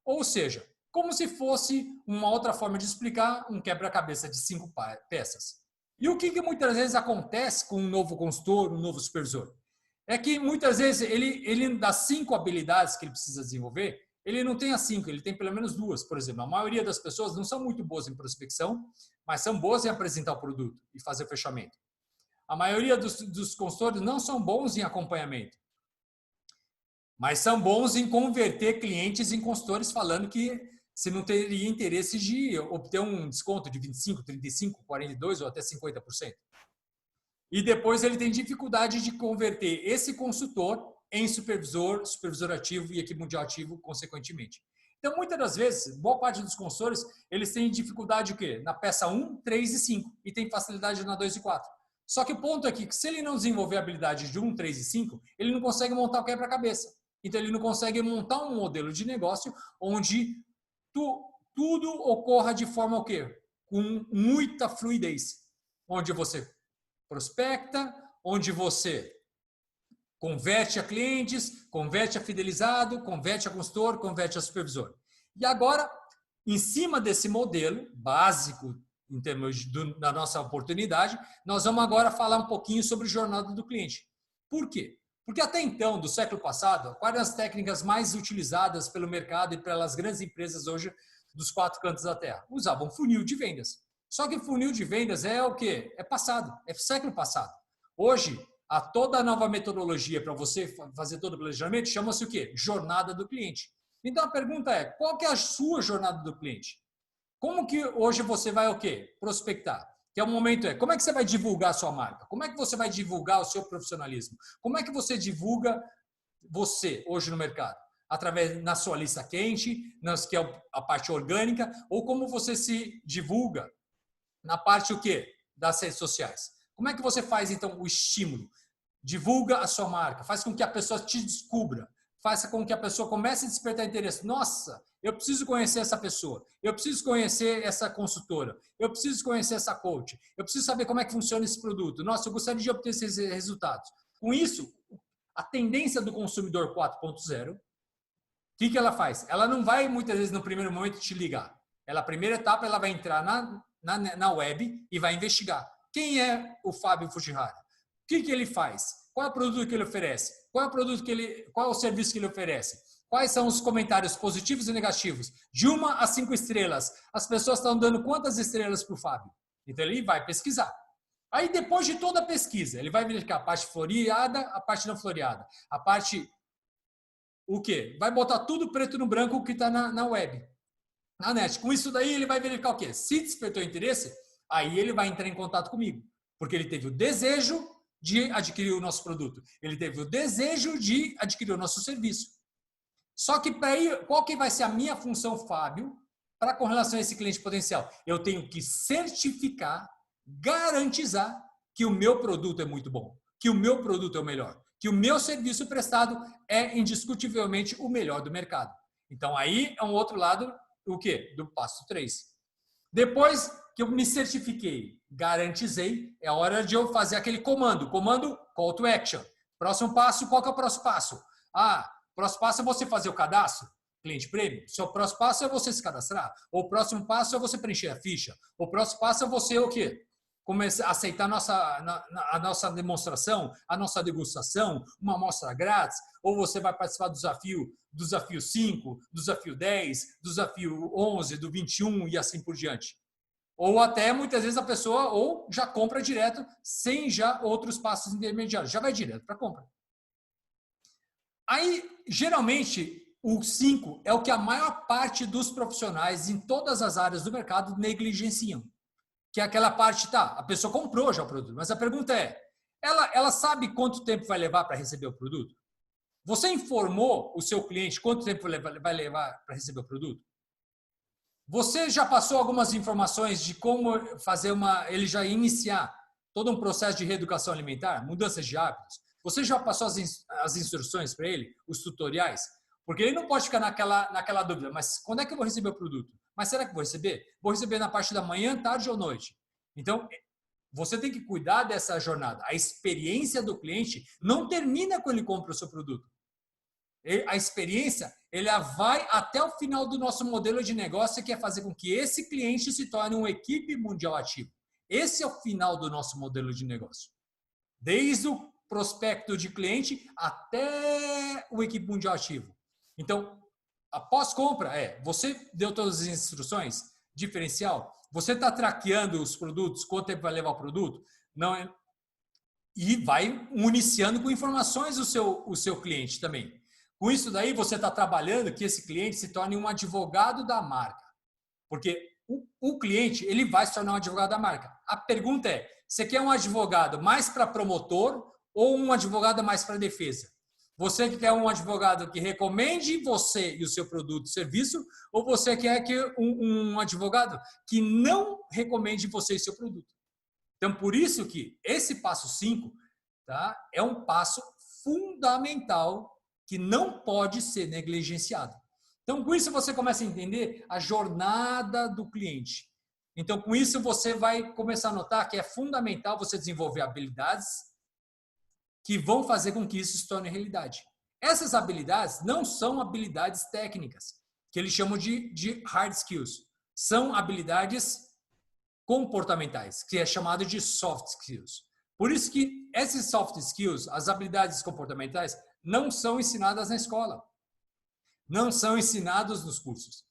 Ou seja, como se fosse uma outra forma de explicar um quebra-cabeça de 5 peças. E o que muitas vezes acontece com um novo consultor, um novo supervisor? É que muitas vezes ele das 5 habilidades que ele precisa desenvolver, ele não tem as 5, ele tem pelo menos 2, por exemplo. A maioria das pessoas não são muito boas em prospecção, mas são boas em apresentar o produto e fazer o fechamento. A maioria dos consultores não são bons em acompanhamento, mas são bons em converter clientes em consultores falando que se não teria interesse de obter um desconto de 25, 35, 42 ou até 50%. E depois ele tem dificuldade de converter esse consultor em supervisor, supervisor ativo e equipe mundial ativo, consequentemente. Então, muitas das vezes, boa parte dos consultores, eles têm dificuldade o quê? Na peça 1, 3 e 5, e tem facilidade na 2 e 4. Só que o ponto é que, se ele não desenvolver a habilidade de 1, 3 e 5, ele não consegue montar o quebra-cabeça. Então, ele não consegue montar um modelo de negócio onde tudo ocorra de forma o quê? Com muita fluidez. Onde você prospecta, onde você converte a clientes, converte a fidelizado, converte a consultor, converte a supervisor. E agora, em cima desse modelo básico, em termos da nossa oportunidade, nós vamos agora falar um pouquinho sobre jornada do cliente. Por quê? Porque até então, do século passado, quais eram as técnicas mais utilizadas pelo mercado e pelas grandes empresas hoje dos 4 cantos da Terra? Usavam funil de vendas. Só que funil de vendas é o quê? É passado, é século passado. Hoje, toda a nova metodologia para você fazer todo o planejamento chama-se o quê? Jornada do cliente. Então a pergunta é, qual que é a sua jornada do cliente? Como que hoje você vai o quê? Prospectar. Que é o momento como é que você vai divulgar a sua marca? Como é que você vai divulgar o seu profissionalismo? Como é que você divulga você hoje no mercado? Através na sua lista quente, que é a parte orgânica, ou como você se divulga na parte o quê? Das redes sociais. Como é que você faz então o estímulo? Divulga a sua marca, faz com que a pessoa te descubra, faça com que a pessoa comece a despertar interesse. Nossa, eu preciso conhecer essa pessoa, eu preciso conhecer essa consultora, eu preciso conhecer essa coach, eu preciso saber como é que funciona esse produto. Nossa, eu gostaria de obter esses resultados. Com isso, a tendência do consumidor 4.0, o que ela faz? Ela não vai muitas vezes no primeiro momento te ligar. Ela, a primeira etapa, ela vai entrar na web e vai investigar. Quem é o Fábio Fujihara? O que ele faz? Qual é o produto que ele oferece? Qual é o serviço que ele oferece? Quais são os comentários positivos e negativos? De 1 a 5 estrelas. As pessoas estão dando quantas estrelas para o Fábio? Então ele vai pesquisar. Aí depois de toda a pesquisa, ele vai verificar a parte floreada, a parte não floreada. A parte... O quê? Vai botar tudo preto no branco que está na web. Na net. Com isso daí ele vai verificar o quê? Se despertou interesse, aí ele vai entrar em contato comigo. Porque ele teve o desejo de adquirir o nosso produto. Ele teve o desejo de adquirir o nosso serviço. Só que qual que vai ser a minha função, Fábio, para com relação a esse cliente potencial? Eu tenho que certificar, garantizar que o meu produto é muito bom, que o meu produto é o melhor, que o meu serviço prestado é indiscutivelmente o melhor do mercado. Então aí é um outro lado, o quê? Do passo 3. Depois que eu me certifiquei, garantizei, é hora de eu fazer aquele comando. Comando, call to action. Próximo passo, qual que é o próximo passo? Próximo passo é você fazer o cadastro, cliente prêmio. O próximo passo é você se cadastrar. O próximo passo é você preencher a ficha. O próximo passo é você o quê? Começar a aceitar a nossa demonstração, a nossa degustação, uma amostra grátis, ou você vai participar do desafio 5, do desafio 10, do desafio 11, do 21 e assim por diante. Ou até, muitas vezes, a pessoa ou já compra direto, sem já outros passos intermediários. Já vai direto para a compra. Aí, geralmente, o 5 é o que a maior parte dos profissionais em todas as áreas do mercado negligenciam. Que é aquela parte, a pessoa comprou já o produto, mas a pergunta é, ela sabe quanto tempo vai levar para receber o produto? Você informou o seu cliente quanto tempo vai levar para receber o produto? Você já passou algumas informações de como fazer ele já iniciar todo um processo de reeducação alimentar, mudanças de hábitos? Você já passou as instruções para ele, os tutoriais? Porque ele não pode ficar naquela dúvida, mas quando é que eu vou receber o produto? Mas será que eu vou receber? Vou receber na parte da manhã, tarde ou noite? Então, você tem que cuidar dessa jornada. A experiência do cliente não termina quando ele compra o seu produto. A experiência, ela vai até o final do nosso modelo de negócio, que é fazer com que esse cliente se torne uma equipe mundial ativa. Esse é o final do nosso modelo de negócio. Desde o prospecto de cliente até o equipe mundial ativo. Então, após compra, você deu todas as instruções, diferencial, você está traqueando os produtos, quanto tempo vai levar o produto, não, e vai municiando com informações o seu cliente também. Com isso daí, você está trabalhando que esse cliente se torne um advogado da marca. Porque o cliente, ele vai se tornar um advogado da marca. A pergunta é, você quer um advogado mais para promotor ou um advogado mais para defesa? Você quer um advogado que recomende você e o seu produto e serviço, ou você quer que um advogado que não recomende você e seu produto? Então, por isso que esse passo 5 é um passo fundamental que não pode ser negligenciado. Então, com isso, você começa a entender a jornada do cliente. Então, com isso, você vai começar a notar que é fundamental você desenvolver habilidades que vão fazer com que isso se torne realidade. Essas habilidades não são habilidades técnicas, que eles chamam de hard skills. São habilidades comportamentais, que é chamado de soft skills. Por isso que esses soft skills, as habilidades comportamentais, não são ensinadas na escola. Não são ensinados nos cursos.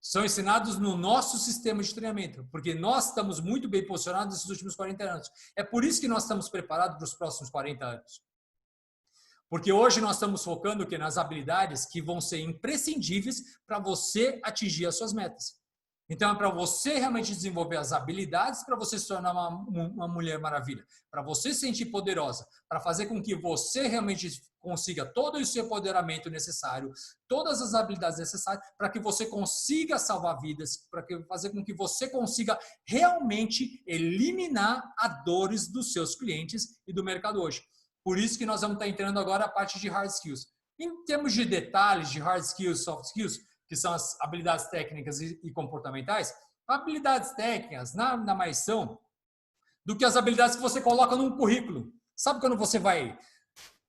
São ensinados no nosso sistema de treinamento, porque nós estamos muito bem posicionados nesses últimos 40 anos. É por isso que nós estamos preparados para os próximos 40 anos. Porque hoje nós estamos focando nas habilidades que vão ser imprescindíveis para você atingir as suas metas. Então, é para você realmente desenvolver as habilidades para você se tornar uma mulher maravilha, para você se sentir poderosa, para fazer com que você realmente consiga todo o seu empoderamento necessário, todas as habilidades necessárias para que você consiga salvar vidas, para fazer com que você consiga realmente eliminar as dores dos seus clientes e do mercado hoje. Por isso que nós vamos estar entrando agora a parte de hard skills. Em termos de detalhes de hard skills, soft skills, que são as habilidades técnicas e comportamentais, habilidades técnicas nada mais são do que as habilidades que você coloca num currículo. Sabe quando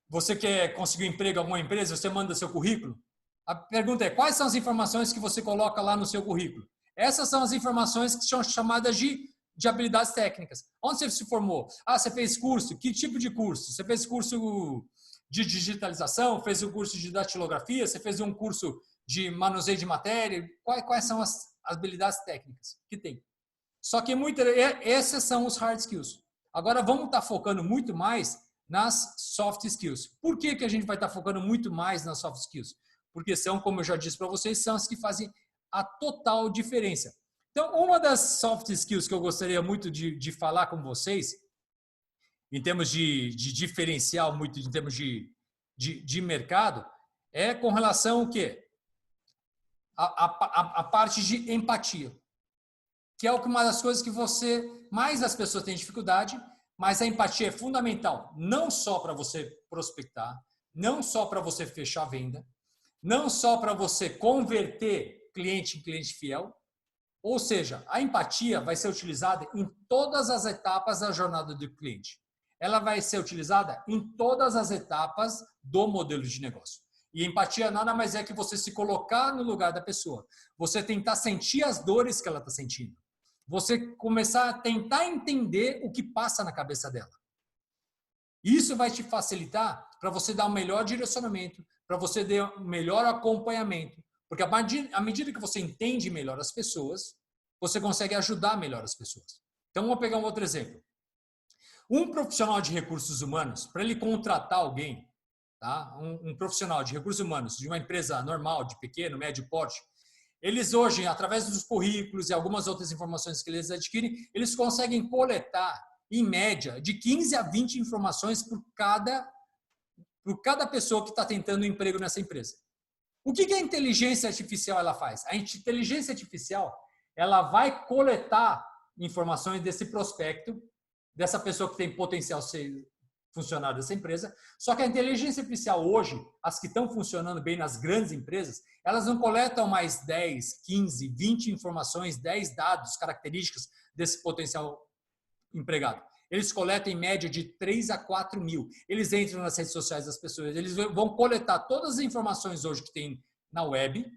você quer conseguir um emprego em alguma empresa, você manda seu currículo? A pergunta é, quais são as informações que você coloca lá no seu currículo? Essas são as informações que são chamadas de habilidades técnicas. Onde você se formou? Você fez curso? Que tipo de curso? Você fez curso de digitalização? Fez um curso de datilografia? Você fez um curso de manuseio de matéria? Quais são as habilidades técnicas que tem? Só que esses são os hard skills. Agora vamos estar focando muito mais nas soft skills. Por que a gente vai estar focando muito mais nas soft skills? Porque são, como eu já disse para vocês, são as que fazem a total diferença. Então, uma das soft skills que eu gostaria muito de falar com vocês, em termos de diferencial, muito em termos de mercado, é com relação ao quê? A parte de empatia, que é uma das coisas que mais as pessoas têm dificuldade, mas a empatia é fundamental, não só para você prospectar, não só para você fechar a venda, não só para você converter cliente em cliente fiel, Ou seja, a empatia vai ser utilizada em todas as etapas da jornada do cliente. Ela vai ser utilizada em todas as etapas do modelo de negócio. E empatia nada mais é que você se colocar no lugar da pessoa. Você tentar sentir as dores que ela está sentindo. Você começar a tentar entender o que passa na cabeça dela. Isso vai te facilitar para você dar um melhor direcionamento, para você dar um melhor acompanhamento. Porque à medida que você entende melhor as pessoas, você consegue ajudar melhor as pessoas. Então, vamos pegar um outro exemplo. Um profissional de recursos humanos, para ele contratar alguém, tá? Um profissional de recursos humanos de uma empresa normal, de pequeno, médio porte, eles hoje, através dos currículos e algumas outras informações que eles adquirem, eles conseguem coletar, em média, de 15 a 20 informações por cada pessoa que está tentando um emprego nessa empresa. O que a inteligência artificial ela faz? A inteligência artificial ela vai coletar informações desse prospecto, dessa pessoa que tem potencial ser funcionário dessa empresa. Só que a inteligência artificial hoje, as que estão funcionando bem nas grandes empresas, elas não coletam mais 10, 15, 20 informações, 10 dados, características desse potencial empregado. Eles coletam em média de 3 a 4 mil. Eles entram nas redes sociais das pessoas, eles vão coletar todas as informações hoje que tem na web,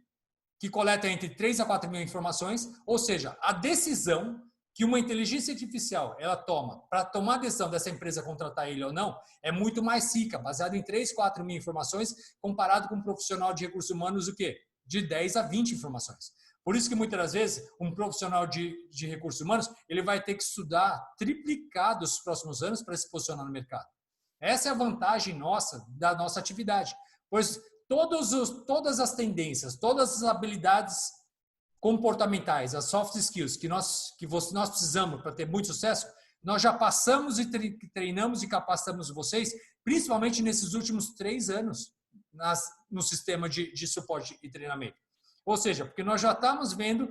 que coleta entre 3 a 4 mil informações, ou seja, a decisão que uma inteligência artificial ela toma para tomar a decisão dessa empresa contratar ele ou não é muito mais rica, baseada em 3, 4 mil informações, comparado com um profissional de recursos humanos, o quê? De 10 a 20 informações. Por isso que muitas das vezes um profissional de recursos humanos ele vai ter que estudar triplicado nos próximos anos para se posicionar no mercado. Essa é a vantagem nossa, da nossa atividade, pois todas as tendências, todas as habilidades comportamentais, as soft skills que nós precisamos para ter muito sucesso, nós já passamos e treinamos e capacitamos vocês, principalmente nesses últimos 3 anos no sistema de suporte e treinamento. Ou seja, porque nós já estamos vendo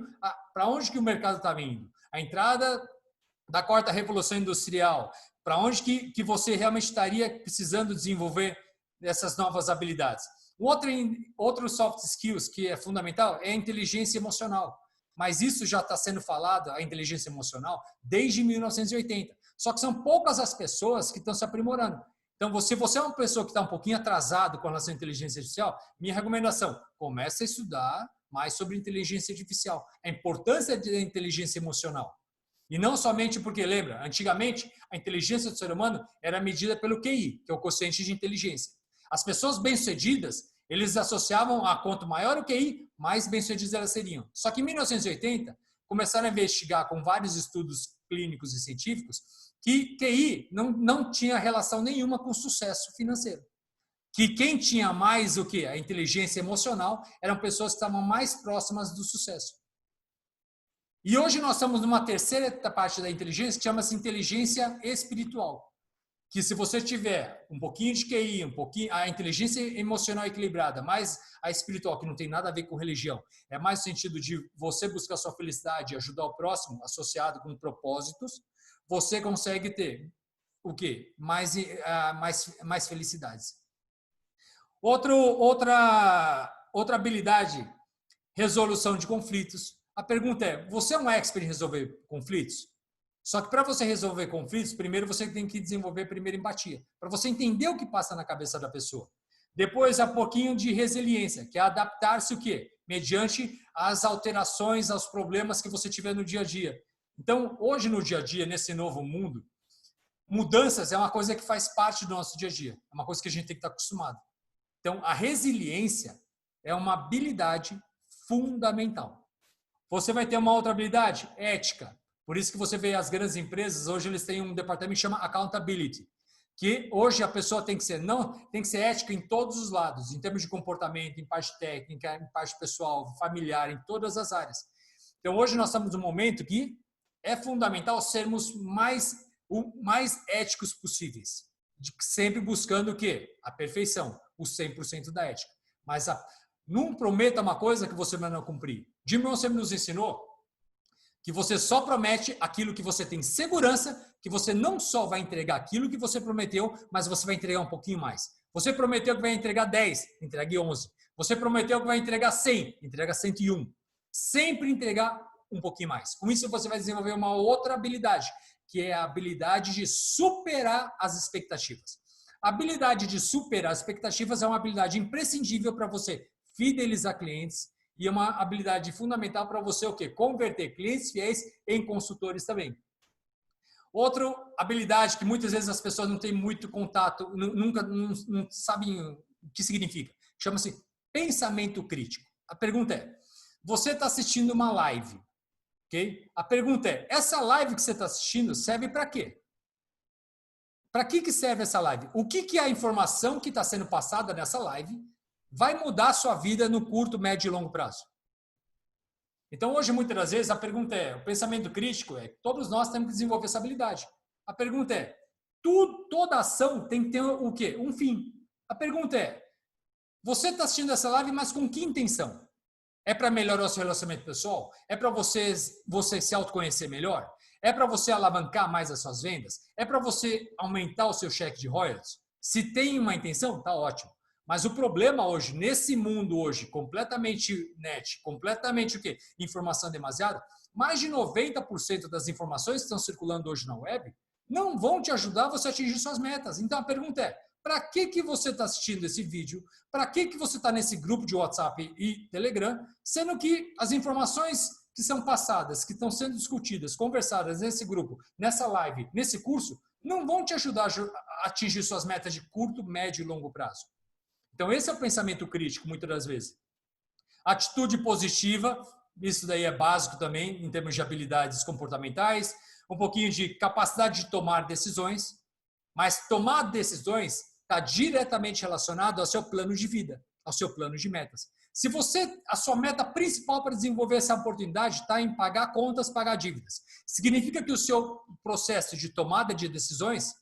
para onde que o mercado está vindo. A entrada da quarta revolução industrial, para onde que você realmente estaria precisando desenvolver essas novas habilidades. Outro soft skills que é fundamental é a inteligência emocional. Mas isso já está sendo falado, a inteligência emocional, desde 1980. Só que são poucas as pessoas que estão se aprimorando. Então, se você é uma pessoa que está um pouquinho atrasado com relação à inteligência artificial, minha recomendação, comece a estudar mais sobre inteligência artificial. A importância da inteligência emocional. E não somente porque, lembra, antigamente a inteligência do ser humano era medida pelo QI, que é o quociente de inteligência. As pessoas bem-sucedidas, eles associavam a quanto maior o QI, mais bem-sucedidas elas seriam. Só que em 1980, começaram a investigar com vários estudos clínicos e científicos que QI não tinha relação nenhuma com sucesso financeiro. Que quem tinha mais o que? A inteligência emocional eram pessoas que estavam mais próximas do sucesso. E hoje nós estamos numa terceira parte da inteligência que chama-se inteligência espiritual. Que se você tiver um pouquinho de QI, a inteligência emocional equilibrada, mais a espiritual, que não tem nada a ver com religião, é mais no sentido de você buscar sua felicidade e ajudar o próximo, associado com propósitos, você consegue ter o quê? Mais felicidades. Outra habilidade, resolução de conflitos. A pergunta é, você é um expert em resolver conflitos? Só que para você resolver conflitos, primeiro você tem que desenvolver primeiro empatia, para você entender o que passa na cabeça da pessoa. Depois, um pouquinho de resiliência, que é adaptar-se o quê? Mediante as alterações, aos problemas que você tiver no dia a dia. Então, hoje no dia a dia, nesse novo mundo, mudanças é uma coisa que faz parte do nosso dia a dia. É uma coisa que a gente tem que estar acostumado. Então, a resiliência é uma habilidade fundamental. Você vai ter uma outra habilidade? Ética. Por isso que você vê as grandes empresas, hoje eles têm um departamento que chama accountability, que hoje a pessoa tem que ser ética em todos os lados, em termos de comportamento, em parte técnica, em parte pessoal, familiar, em todas as áreas. Então hoje nós estamos num momento que é fundamental sermos mais éticos possíveis, sempre buscando o quê? A perfeição, o 100% da ética. Mas não prometa uma coisa que você vai não cumprir. Jim Rohn sempre nos ensinou que você só promete aquilo que você tem segurança, que você não só vai entregar aquilo que você prometeu, mas você vai entregar um pouquinho mais. Você prometeu que vai entregar 10, entregue 11. Você prometeu que vai entregar 100, entrega 101. Sempre entregar um pouquinho mais. Com isso, você vai desenvolver uma outra habilidade, que é a habilidade de superar as expectativas. A habilidade de superar as expectativas é uma habilidade imprescindível para você fidelizar clientes e é uma habilidade fundamental para você o quê? Converter clientes fiéis em consultores também. Outra habilidade que muitas vezes as pessoas não têm muito contato, nunca não sabem o que significa. Chama-se pensamento crítico. A pergunta é, você está assistindo uma live, ok? A pergunta é, essa live que você está assistindo serve para quê? Para que serve essa live? O que é a informação que está sendo passada nessa live vai mudar a sua vida no curto, médio e longo prazo? Então, hoje, muitas das vezes, a pergunta é, o pensamento crítico é, todos nós temos que desenvolver essa habilidade. A pergunta é, toda ação tem que ter o quê? Um fim. A pergunta é, você está assistindo essa live, mas com que intenção? É para melhorar o seu relacionamento pessoal? É para você se autoconhecer melhor? É para você alavancar mais as suas vendas? É para você aumentar o seu cheque de royalties? Se tem uma intenção, tá ótimo. Mas o problema hoje, nesse mundo hoje, completamente net, completamente o quê? Informação demasiada, mais de 90% das informações que estão circulando hoje na web não vão te ajudar você a atingir suas metas. Então a pergunta é, para que você está assistindo esse vídeo? Para que você está nesse grupo de WhatsApp e Telegram? Sendo que as informações que são passadas, que estão sendo discutidas, conversadas nesse grupo, nessa live, nesse curso, não vão te ajudar a atingir suas metas de curto, médio e longo prazo. Então, esse é o pensamento crítico, muitas das vezes. Atitude positiva, isso daí é básico também, em termos de habilidades comportamentais, um pouquinho de capacidade de tomar decisões, mas tomar decisões está diretamente relacionado ao seu plano de vida, ao seu plano de metas. Se a sua meta principal para desenvolver essa oportunidade está em pagar contas, pagar dívidas, significa que o seu processo de tomada de decisões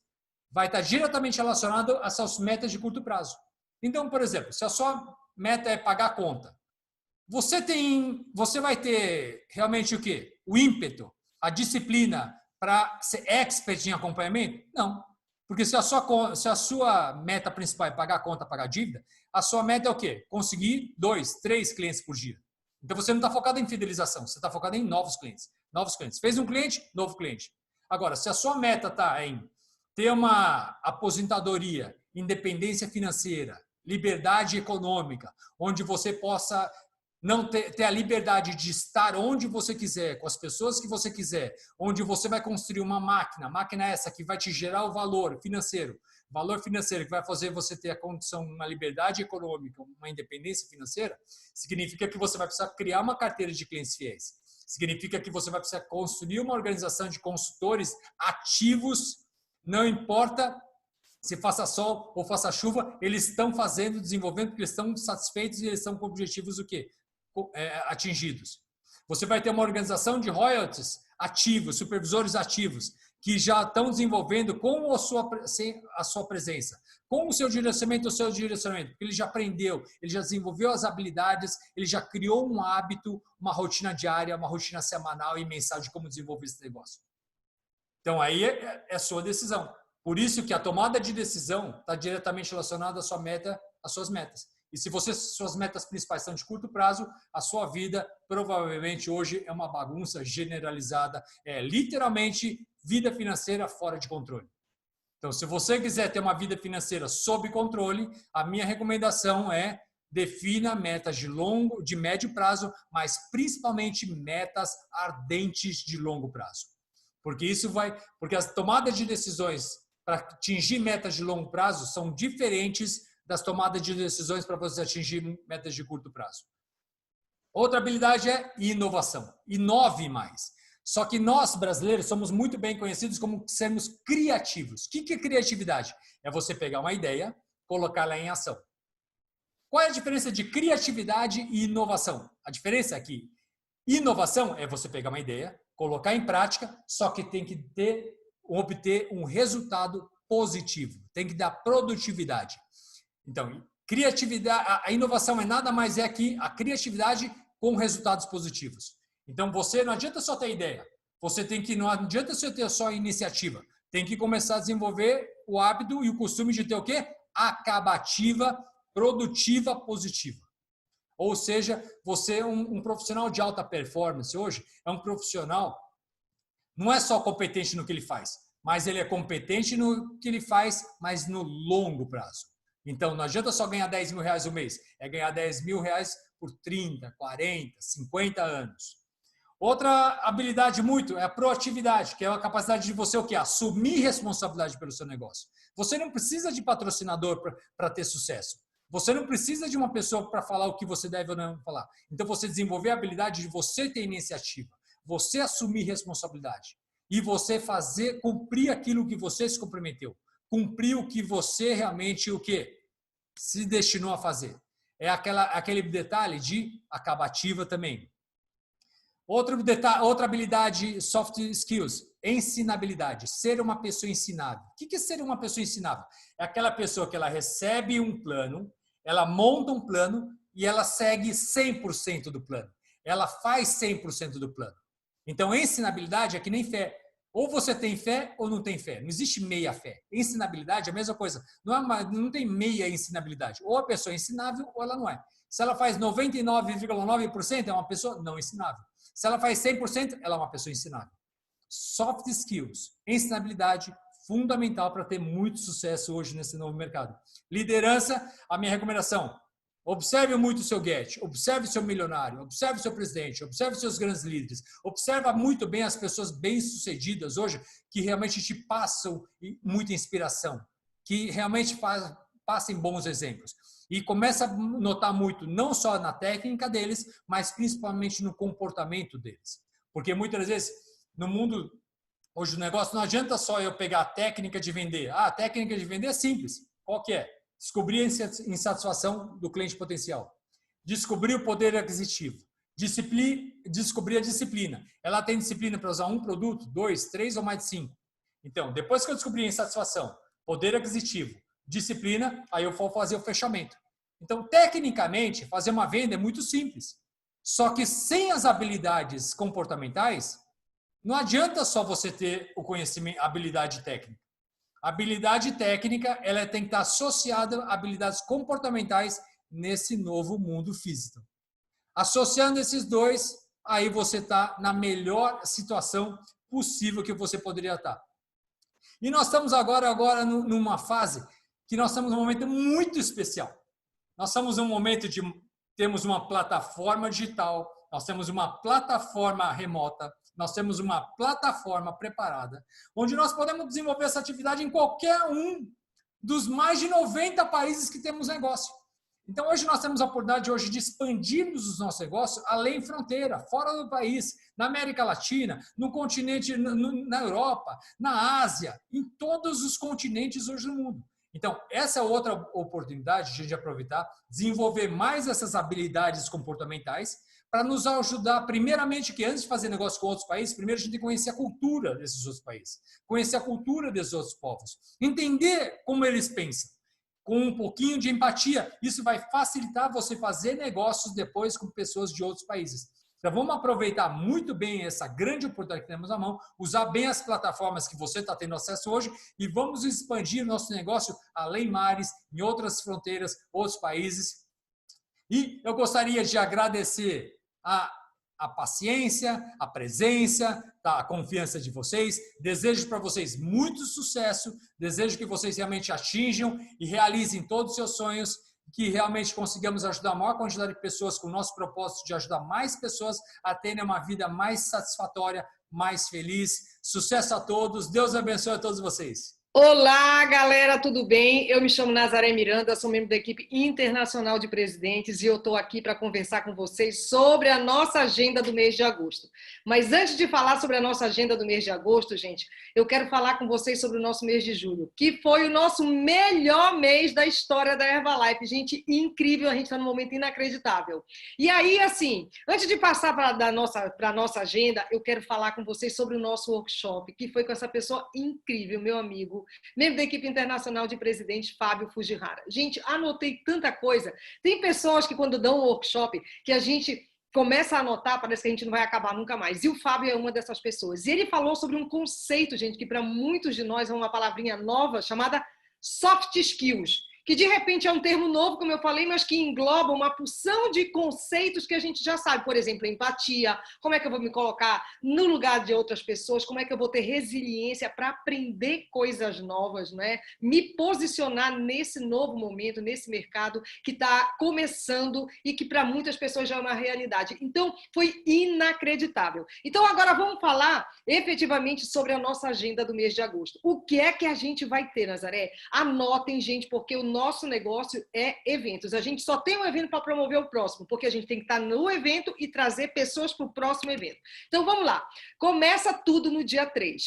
vai estar diretamente relacionado às suas metas de curto prazo. Então, por exemplo, se a sua meta é pagar a conta, você vai ter realmente o quê? O ímpeto, a disciplina para ser expert em acompanhamento? Não. Porque se a sua meta principal é pagar a conta, pagar a dívida, a sua meta é o quê? Conseguir 2, 3 clientes por dia. Então você não está focado em fidelização, você está focado em novos clientes. Novos clientes. Fez um cliente, novo cliente. Agora, se a sua meta está em ter uma aposentadoria, independência financeira, liberdade econômica, onde você possa não ter a liberdade de estar onde você quiser, com as pessoas que você quiser, onde você vai construir uma máquina essa que vai te gerar o valor financeiro que vai fazer você ter a condição, uma liberdade econômica, uma independência financeira, significa que você vai precisar criar uma carteira de clientes fiéis. Significa que você vai precisar construir uma organização de consultores ativos, não importa se faça sol ou faça chuva, eles estão fazendo, desenvolvendo, porque eles estão satisfeitos e eles estão com objetivos o quê? Atingidos. Você vai ter uma organização de royalties ativos, supervisores ativos, que já estão desenvolvendo com a sua presença, com o seu direcionamento, porque ele já aprendeu, ele já desenvolveu as habilidades, ele já criou um hábito, uma rotina diária, uma rotina semanal e mensal de como desenvolver esse negócio. Então aí é sua decisão. Por isso que a tomada de decisão está diretamente relacionada à sua meta, às suas metas. E se suas metas principais são de curto prazo, a sua vida provavelmente hoje é uma bagunça generalizada, é literalmente vida financeira fora de controle. Então, se você quiser ter uma vida financeira sob controle, a minha recomendação é defina metas de médio prazo, mas principalmente metas ardentes de longo prazo. Porque as tomadas de decisões para atingir metas de longo prazo são diferentes das tomadas de decisões para você atingir metas de curto prazo. Outra habilidade é inovação. Inove mais. Só que nós, brasileiros, somos muito bem conhecidos como sermos criativos. O que é criatividade? É você pegar uma ideia, colocá-la em ação. Qual é a diferença de criatividade e inovação? A diferença é que inovação é você pegar uma ideia, colocar em prática, só que tem que obter um resultado positivo. Tem que dar produtividade. Então, criatividade, a inovação é nada mais é que a criatividade com resultados positivos. Então, não adianta só ter ideia. Não adianta você ter só iniciativa. Tem que começar a desenvolver o hábito e o costume de ter o quê? Acabativa, produtiva, positiva. Ou seja, você é um profissional de alta performance hoje, é um profissional, não é só competente no que ele faz, mas ele é competente no que ele faz, mas no longo prazo. Então, não adianta só ganhar 10 mil reais no mês, é ganhar 10 mil reais por 30, 40, 50 anos. Outra habilidade muito é a proatividade, que é a capacidade de você o quê? Assumir responsabilidade pelo seu negócio. Você não precisa de patrocinador para ter sucesso. Você não precisa de uma pessoa para falar o que você deve ou não falar. Então, você desenvolver a habilidade de você ter iniciativa, você assumir responsabilidade e você fazer, cumprir aquilo que você se comprometeu, cumprir o que você realmente o quê? Se destinou a fazer. É aquele detalhe de acabativa também. Outra habilidade, soft skills, ensinabilidade, ser uma pessoa ensinável. O que é ser uma pessoa ensinável? É aquela pessoa que ela recebe um plano, ela monta um plano e ela segue 100% do plano. Ela faz 100% do plano. Então, ensinabilidade é que nem fé. Ou você tem fé ou não tem fé. Não existe meia fé. Ensinabilidade é a mesma coisa. Não tem meia ensinabilidade. Ou a pessoa é ensinável ou ela não é. Se ela faz 99,9%, é uma pessoa não ensinável. Se ela faz 100%, ela é uma pessoa ensinável. Soft skills, ensinabilidade, fundamental para ter muito sucesso hoje nesse novo mercado. Liderança, a minha recomendação, observe muito o seu Get, observe o seu milionário, observe o seu presidente, observe os seus grandes líderes, observa muito bem as pessoas bem-sucedidas hoje que realmente te passam muita inspiração, que realmente passem bons exemplos. E começa a notar muito, não só na técnica deles, mas principalmente no comportamento deles. Porque muitas vezes, no mundo hoje do negócio, não adianta só eu pegar a técnica de vender. A técnica de vender é simples. Qual que é? Descobrir a insatisfação do cliente potencial. Descobrir o poder aquisitivo. Descobrir a disciplina. Ela tem disciplina para usar um produto, 2, 3 ou mais de 5. Então, depois que eu descobri a insatisfação, poder aquisitivo, disciplina, aí eu vou fazer o fechamento. Então, tecnicamente, fazer uma venda é muito simples. Só que sem as habilidades comportamentais, não adianta só você ter o conhecimento, a habilidade técnica. A habilidade técnica, ela tem que estar associada a habilidades comportamentais nesse novo mundo físico. Associando esses dois, aí você está na melhor situação possível que você poderia estar. E nós estamos agora numa fase que nós estamos num momento muito especial. Nós estamos num momento de temos uma plataforma digital, nós temos uma plataforma remota, nós temos uma plataforma preparada, onde nós podemos desenvolver essa atividade em qualquer um dos mais de 90 países que temos negócio. Então, hoje nós temos a oportunidade hoje de expandirmos os nossos negócios além fronteira, fora do país, na América Latina, no continente, na Europa, na Ásia, em todos os continentes hoje do mundo. Então, essa é outra oportunidade de a gente aproveitar, desenvolver mais essas habilidades comportamentais para nos ajudar, primeiramente, que antes de fazer negócio com outros países, primeiro a gente tem que conhecer a cultura desses outros países, conhecer a cultura desses outros povos, entender como eles pensam. Com um pouquinho de empatia, isso vai facilitar você fazer negócios depois com pessoas de outros países. Então, vamos aproveitar muito bem essa grande oportunidade que temos na mão, usar bem as plataformas que você está tendo acesso hoje e vamos expandir nosso negócio além mares, em outras fronteiras, outros países. E eu gostaria de agradecer a paciência, a presença, a confiança de vocês. Desejo para vocês muito sucesso, desejo que vocês realmente atinjam e realizem todos os seus sonhos, que realmente consigamos ajudar a maior quantidade de pessoas com o nosso propósito de ajudar mais pessoas a terem uma vida mais satisfatória, mais feliz. Sucesso a todos, Deus abençoe a todos vocês. Olá, galera, tudo bem? Eu me chamo Nazaré Miranda, sou membro da equipe internacional de presidentes e eu estou aqui para conversar com vocês sobre a nossa agenda do mês de agosto. Mas antes de falar sobre a nossa agenda do mês de agosto, gente, eu quero falar com vocês sobre o nosso mês de julho, que foi o nosso melhor mês da história da Herbalife. Gente, incrível, a gente está num momento inacreditável. E aí, assim, antes de passar para a nossa agenda, eu quero falar com vocês sobre o nosso workshop, que foi com essa pessoa incrível, meu amigo, membro da equipe internacional de presidente, Fábio Fujihara. Gente, anotei tanta coisa. Tem pessoas que quando dão um workshop, que a gente começa a anotar, parece que a gente não vai acabar nunca mais. E o Fábio é uma dessas pessoas. E ele falou sobre um conceito, gente, que para muitos de nós é uma palavrinha nova, chamada soft skills. que de repente é um termo novo, como eu falei, mas que engloba uma porção de conceitos que a gente já sabe. Por exemplo, empatia, como é que eu vou me colocar no lugar de outras pessoas, como é que eu vou ter resiliência para aprender coisas novas, né? Me posicionar nesse novo momento, nesse mercado que está começando e que para muitas pessoas já é uma realidade. Então, foi inacreditável. Então, agora vamos falar efetivamente sobre a nossa agenda do mês de agosto. O que é que a gente vai ter, Nazaré? Anotem, gente, porque o nosso negócio é eventos. A gente só tem um evento para promover o próximo, porque a gente tem que estar no evento e trazer pessoas para o próximo evento. Então, vamos lá. Começa tudo no dia 3.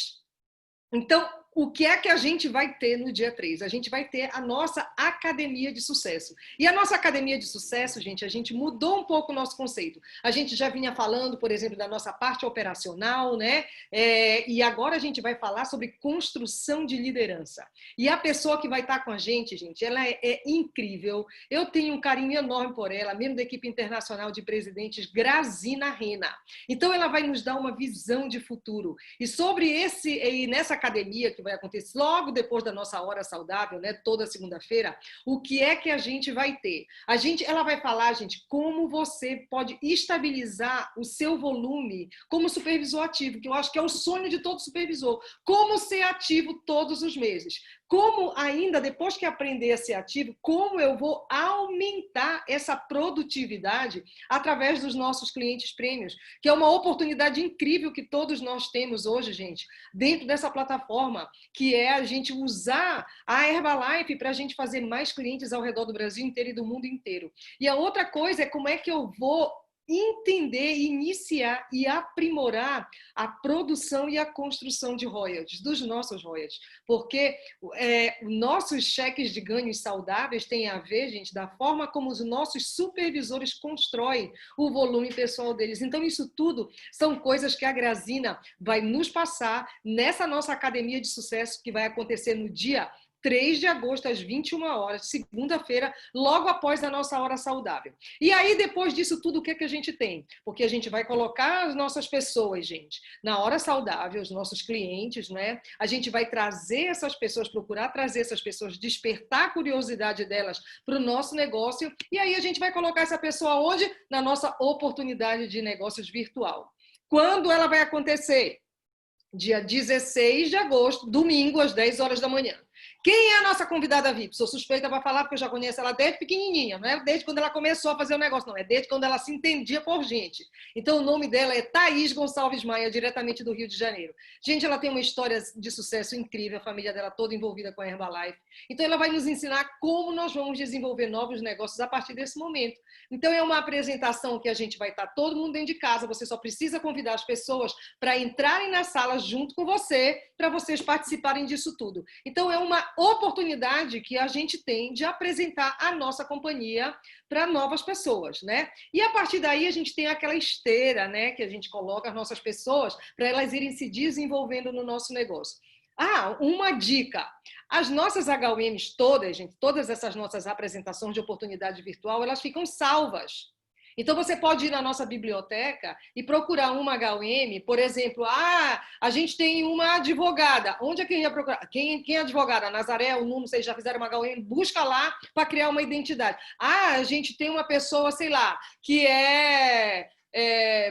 Então, o que é que a gente vai ter no dia 3? A gente vai ter a nossa Academia de Sucesso. E a nossa Academia de Sucesso, gente, a gente mudou um pouco o nosso conceito. A gente já vinha falando, por exemplo, da nossa parte operacional, né? E agora a gente vai falar sobre construção de liderança. E a pessoa que vai estar com a gente, ela é incrível. Eu tenho um carinho enorme por ela, mesmo da equipe internacional de presidentes, Grazina Rena. Então, ela vai nos dar uma visão de futuro. E nessa academia que vai acontecer logo depois da nossa hora saudável, né, toda segunda-feira, o que é que a gente vai ter? Ela vai falar, gente, como você pode estabilizar o seu volume como supervisor ativo, que eu acho que é o sonho de todo supervisor. Como ser ativo todos os meses. Como ainda, depois que aprender a ser ativo, como eu vou aumentar essa produtividade através dos nossos clientes prêmios, que é uma oportunidade incrível que todos nós temos hoje, gente, dentro dessa plataforma, que é a gente usar a Herbalife para a gente fazer mais clientes ao redor do Brasil inteiro e do mundo inteiro. E a outra coisa é como é que eu vou entender, iniciar e aprimorar a produção e a construção de royalties, dos nossos royalties. Porque nossos cheques de ganhos saudáveis têm a ver, gente, da forma como os nossos supervisores constroem o volume pessoal deles. Então, isso tudo são coisas que a Grazina vai nos passar nessa nossa academia de sucesso que vai acontecer no dia 3 de agosto, às 21 horas, segunda-feira, logo após a nossa hora saudável. E aí, depois disso tudo, o que é que a gente tem? Porque a gente vai colocar as nossas pessoas, gente, na hora saudável, os nossos clientes, né? A gente vai trazer essas pessoas, procurar trazer essas pessoas, despertar a curiosidade delas para o nosso negócio, e aí a gente vai colocar essa pessoa onde? Na nossa oportunidade de negócios virtual. Quando ela vai acontecer? Dia 16 de agosto, domingo, às 10 horas da manhã. Quem é a nossa convidada VIP? Sou suspeita para falar, porque eu já conheço ela desde pequenininha, não é desde quando ela começou a fazer o negócio, não, é desde quando ela se entendia por gente. Então, o nome dela é Thaís Gonçalves Maia, diretamente do Rio de Janeiro. Gente, ela tem uma história de sucesso incrível, a família dela toda envolvida com a Herbalife. Então, ela vai nos ensinar como nós vamos desenvolver novos negócios a partir desse momento. Então, é uma apresentação que a gente vai estar todo mundo dentro de casa, você só precisa convidar as pessoas para entrarem na sala junto com você, para vocês participarem disso tudo. Então, é uma oportunidade que a gente tem de apresentar a nossa companhia para novas pessoas, né? E a partir daí a gente tem aquela esteira, né, que a gente coloca as nossas pessoas para elas irem se desenvolvendo no nosso negócio. Ah, uma dica. As nossas HUMs todas, gente, todas essas nossas apresentações de oportunidade virtual, elas ficam salvas. Então, você pode ir na nossa biblioteca e procurar uma HUM, por exemplo, a gente tem uma advogada. Onde é que ia procurar? Quem é advogada? A Nazaré, o Nuno, vocês já fizeram uma HUM? Busca lá para criar uma identidade. A gente tem uma pessoa, sei lá, que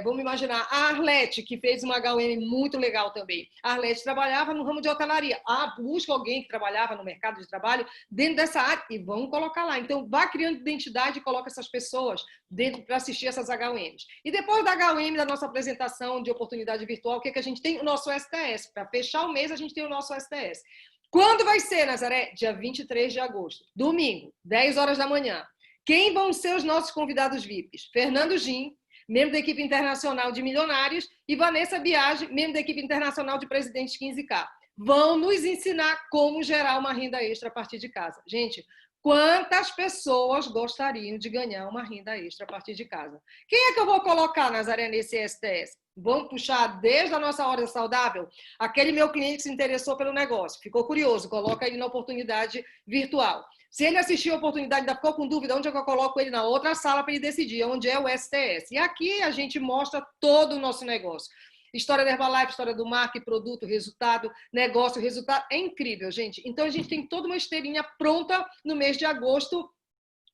vamos imaginar, a Arlete, que fez uma HUM muito legal também. A Arlete trabalhava no ramo de hotelaria. Busca alguém que trabalhava no mercado de trabalho dentro dessa área e vamos colocar lá. Então, vá criando identidade e coloca essas pessoas dentro para assistir essas HUMs. E depois da HUM, da nossa apresentação de oportunidade virtual, o que a gente tem? O nosso STS. Para fechar o mês, a gente tem o nosso STS. Quando vai ser, Nazaré? Dia 23 de agosto. Domingo, 10 horas da manhã. Quem vão ser os nossos convidados VIPs? Fernando Gin, membro da equipe internacional de milionários, e Vanessa Biagi, membro da equipe internacional de presidentes 15K. Vão nos ensinar como gerar uma renda extra a partir de casa. Gente, quantas pessoas gostariam de ganhar uma renda extra a partir de casa? Quem é que eu vou colocar, Nazaré, nesse STS? Vamos puxar desde a nossa hora saudável? Aquele meu cliente que se interessou pelo negócio, ficou curioso, coloca ele na oportunidade virtual. Se ele assistiu a oportunidade, ainda ficou com dúvida, onde é que eu coloco ele? Na outra sala para ele decidir, onde é o STS. E aqui a gente mostra todo o nosso negócio. História da Herbalife, história do marketing, produto, resultado, negócio, resultado. É incrível, gente. Então, a gente tem toda uma esteirinha pronta no mês de agosto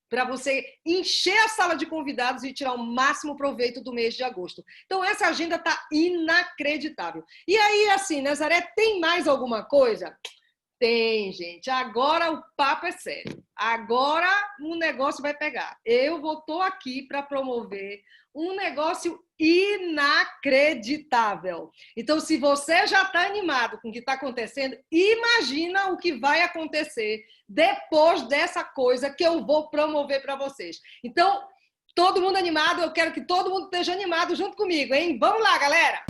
para você encher a sala de convidados e tirar o máximo proveito do mês de agosto. Então, essa agenda está inacreditável. E aí, assim, Nazaré, tem mais alguma coisa? Tem, gente. Agora o papo é sério. Agora o negócio vai pegar. Estou aqui para promover um negócio inacreditável. Então, se você já está animado com o que está acontecendo, imagina o que vai acontecer depois dessa coisa que eu vou promover para vocês. Então, todo mundo animado, eu quero que todo mundo esteja animado junto comigo, hein? Vamos lá, galera!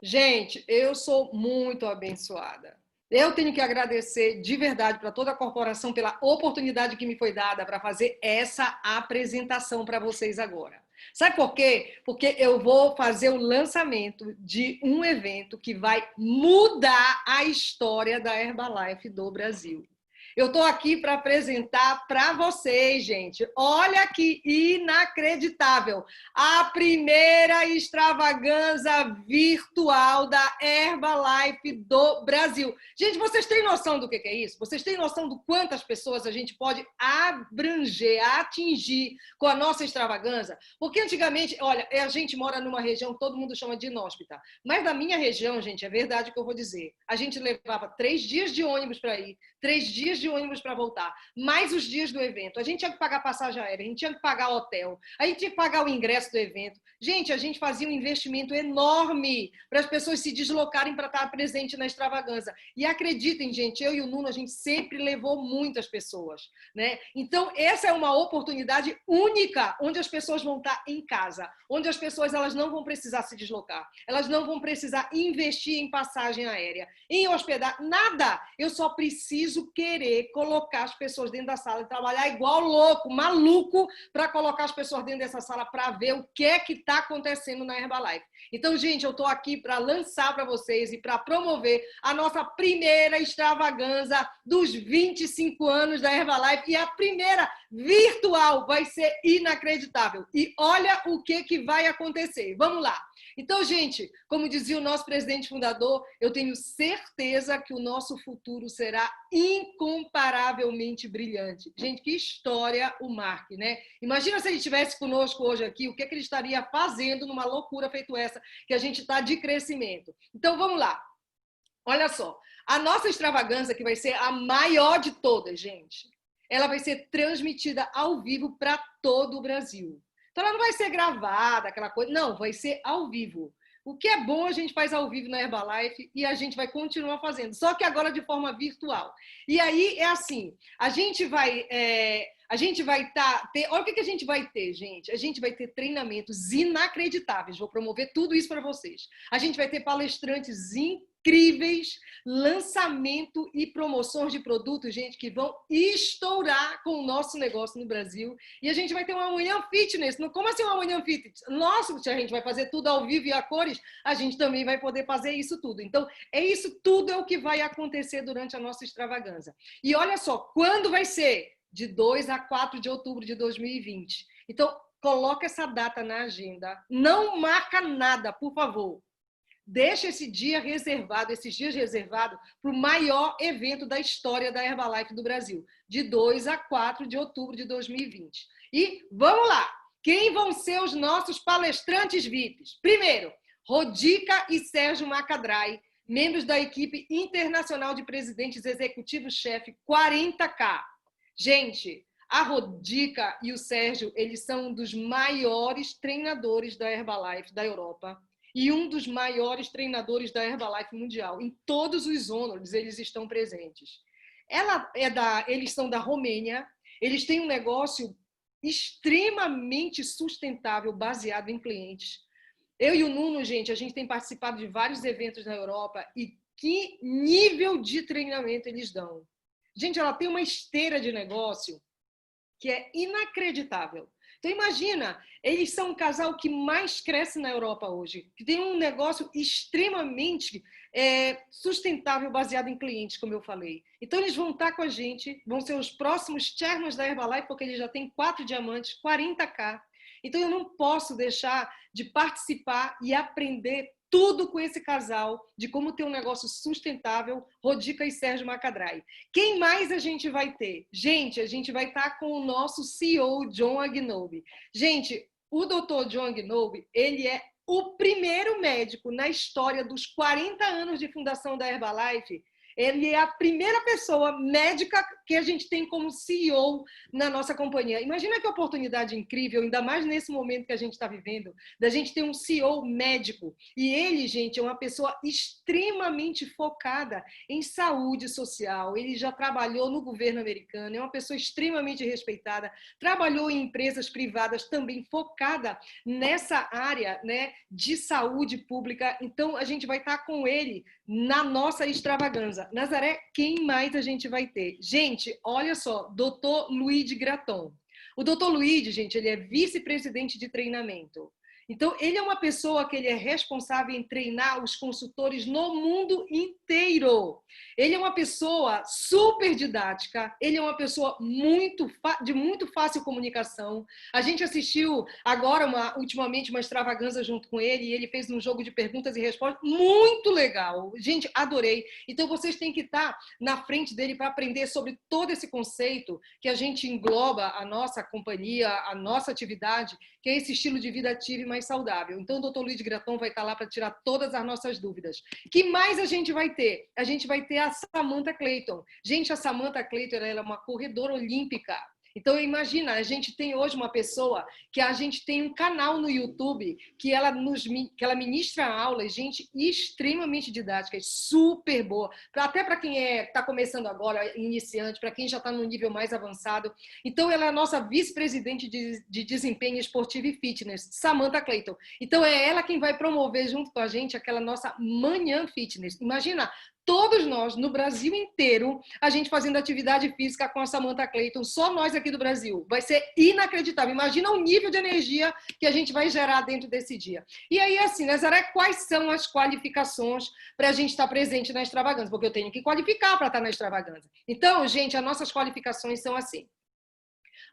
Gente, eu sou muito abençoada. Eu tenho que agradecer de verdade para toda a corporação pela oportunidade que me foi dada para fazer essa apresentação para vocês agora. Sabe por quê? Porque eu vou fazer o lançamento de um evento que vai mudar a história da Herbalife do Brasil. Eu estou aqui para apresentar para vocês, gente. Olha que inacreditável! A primeira extravaganza virtual da Herbalife do Brasil. Gente, vocês têm noção do que é isso? Vocês têm noção do quantas pessoas a gente pode abranger, atingir com a nossa extravaganza? Porque antigamente, olha, a gente mora numa região que todo mundo chama de inóspita. Mas na minha região, gente, é verdade o que eu vou dizer. A gente levava 3 dias de ônibus para ir, 3 dias de ônibus para voltar, mais os dias do evento. A gente tinha que pagar passagem aérea, a gente tinha que pagar hotel, a gente tinha que pagar o ingresso do evento. Gente, a gente fazia um investimento enorme para as pessoas se deslocarem para estar presente na extravaganza. E acreditem, gente, eu e o Nuno, a gente sempre levou muitas pessoas, né? Então, essa é uma oportunidade única, onde as pessoas vão estar em casa, onde as pessoas elas não vão precisar se deslocar, elas não vão precisar investir em passagem aérea, em hospedar, nada. Eu só preciso querer colocar as pessoas dentro da sala e trabalhar igual louco, maluco, para colocar as pessoas dentro dessa sala para ver o que é que está acontecendo na Herbalife. Então, gente, eu estou aqui para lançar para vocês e para promover a nossa primeira extravaganza dos 25 anos da Herbalife e a primeira virtual. Vai ser inacreditável. E olha o que vai acontecer. Vamos lá. Então, gente, como dizia o nosso presidente fundador, eu tenho certeza que o nosso futuro será incomparavelmente brilhante. Gente, que história o Mark, né? Imagina se ele estivesse conosco hoje aqui, o que ele estaria fazendo numa loucura feito essa, que a gente está de crescimento. Então, vamos lá. Olha só, a nossa extravagância, que vai ser a maior de todas, gente, ela vai ser transmitida ao vivo para todo o Brasil. Então, ela não vai ser gravada, aquela coisa. Não, vai ser ao vivo. O que é bom a gente faz ao vivo na Herbalife e a gente vai continuar fazendo, só que agora de forma virtual. E aí é assim, a gente vai olha o que a gente vai ter, gente. A gente vai ter treinamentos inacreditáveis. Vou promover tudo isso para vocês. A gente vai ter palestrantes incríveis, lançamento e promoções de produtos, gente, que vão estourar com o nosso negócio no Brasil. E a gente vai ter uma manhã fitness. Como assim uma manhã fitness? Nossa, se a gente vai fazer tudo ao vivo e a cores, a gente também vai poder fazer isso tudo. Então, isso tudo é o que vai acontecer durante a nossa extravaganza. E olha só, quando vai ser? De 2 a 4 de outubro de 2020. Então, coloca essa data na agenda. Não marca nada, por favor. Deixa esse dia reservado, esses dias reservados para o maior evento da história da Herbalife do Brasil, de 2 a 4 de outubro de 2020. E vamos lá! Quem vão ser os nossos palestrantes VIPs? Primeiro, Rodica e Sérgio Macadrai, membros da equipe internacional de presidentes executivos-chefe 40K. Gente, a Rodica e o Sérgio, eles são um dos maiores treinadores da Herbalife da Europa e um dos maiores treinadores da Herbalife mundial. Em todos os honors eles estão presentes. Eles são da Romênia, eles têm um negócio extremamente sustentável, baseado em clientes. Eu e o Nuno, gente, a gente tem participado de vários eventos na Europa e que nível de treinamento eles dão. Gente, ela tem uma esteira de negócio que é inacreditável. Então, imagina, eles são o casal que mais cresce na Europa hoje, que tem um negócio extremamente sustentável, baseado em clientes, como eu falei. Então, eles vão estar com a gente, vão ser os próximos chairmans da Herbalife, porque eles já têm 4 diamantes, 40K. Então, eu não posso deixar de participar e aprender tudo com esse casal de como ter um negócio sustentável, Rodica e Sérgio Macadrai. Quem mais a gente vai ter? Gente, a gente vai estar com o nosso CEO, John Agnobi. Gente, o Dr. John Agnobi, ele é o primeiro médico na história dos 40 anos de fundação da Herbalife. Ele é a primeira pessoa médica que a gente tem como CEO na nossa companhia. Imagina que oportunidade incrível, ainda mais nesse momento que a gente está vivendo, da gente ter um CEO médico. E ele, gente, é uma pessoa extremamente focada em saúde social. Ele já trabalhou no governo americano, é uma pessoa extremamente respeitada, trabalhou em empresas privadas também focada nessa área, né, de saúde pública. Então, a gente vai estar com ele na nossa extravagância. Nazaré, quem mais a gente vai ter? Gente, olha só, Dr. Luiz Graton. O Dr. Luiz, gente, ele é vice-presidente de treinamento. Então, ele é uma pessoa que ele é responsável em treinar os consultores no mundo inteiro. Ele é uma pessoa super didática, ele é uma pessoa de muito fácil comunicação. A gente assistiu agora, ultimamente, uma extravagância junto com ele, e ele fez um jogo de perguntas e respostas muito legal. Gente, adorei. Então, vocês têm que estar na frente dele para aprender sobre todo esse conceito que a gente engloba a nossa companhia, a nossa atividade, que é esse estilo de vida ativo e mais saudável. Então, o Dr. Luiz Graton vai estar lá para tirar todas as nossas dúvidas. Que mais a gente vai ter? A gente vai ter a Samantha Clayton. Gente, a Samantha Clayton, ela é uma corredora olímpica. Então, imagina, a gente tem hoje uma pessoa que a gente tem um canal no YouTube que ela ministra aulas, gente, extremamente didáticas, super boa, até para quem está começando agora, iniciante, para quem já está no nível mais avançado. Então, ela é a nossa vice-presidente de desempenho esportivo e fitness, Samantha Clayton. Então, é ela quem vai promover junto com a gente aquela nossa Manhã Fitness. Imagina, todos nós, no Brasil inteiro, a gente fazendo atividade física com a Samantha Clayton, só nós aqui do Brasil. Vai ser inacreditável. Imagina o nível de energia que a gente vai gerar dentro desse dia. E aí, assim, Nazaré, quais são as qualificações para a gente estar presente na extravagância? Porque eu tenho que qualificar para estar na extravagância. Então, gente, as nossas qualificações são assim.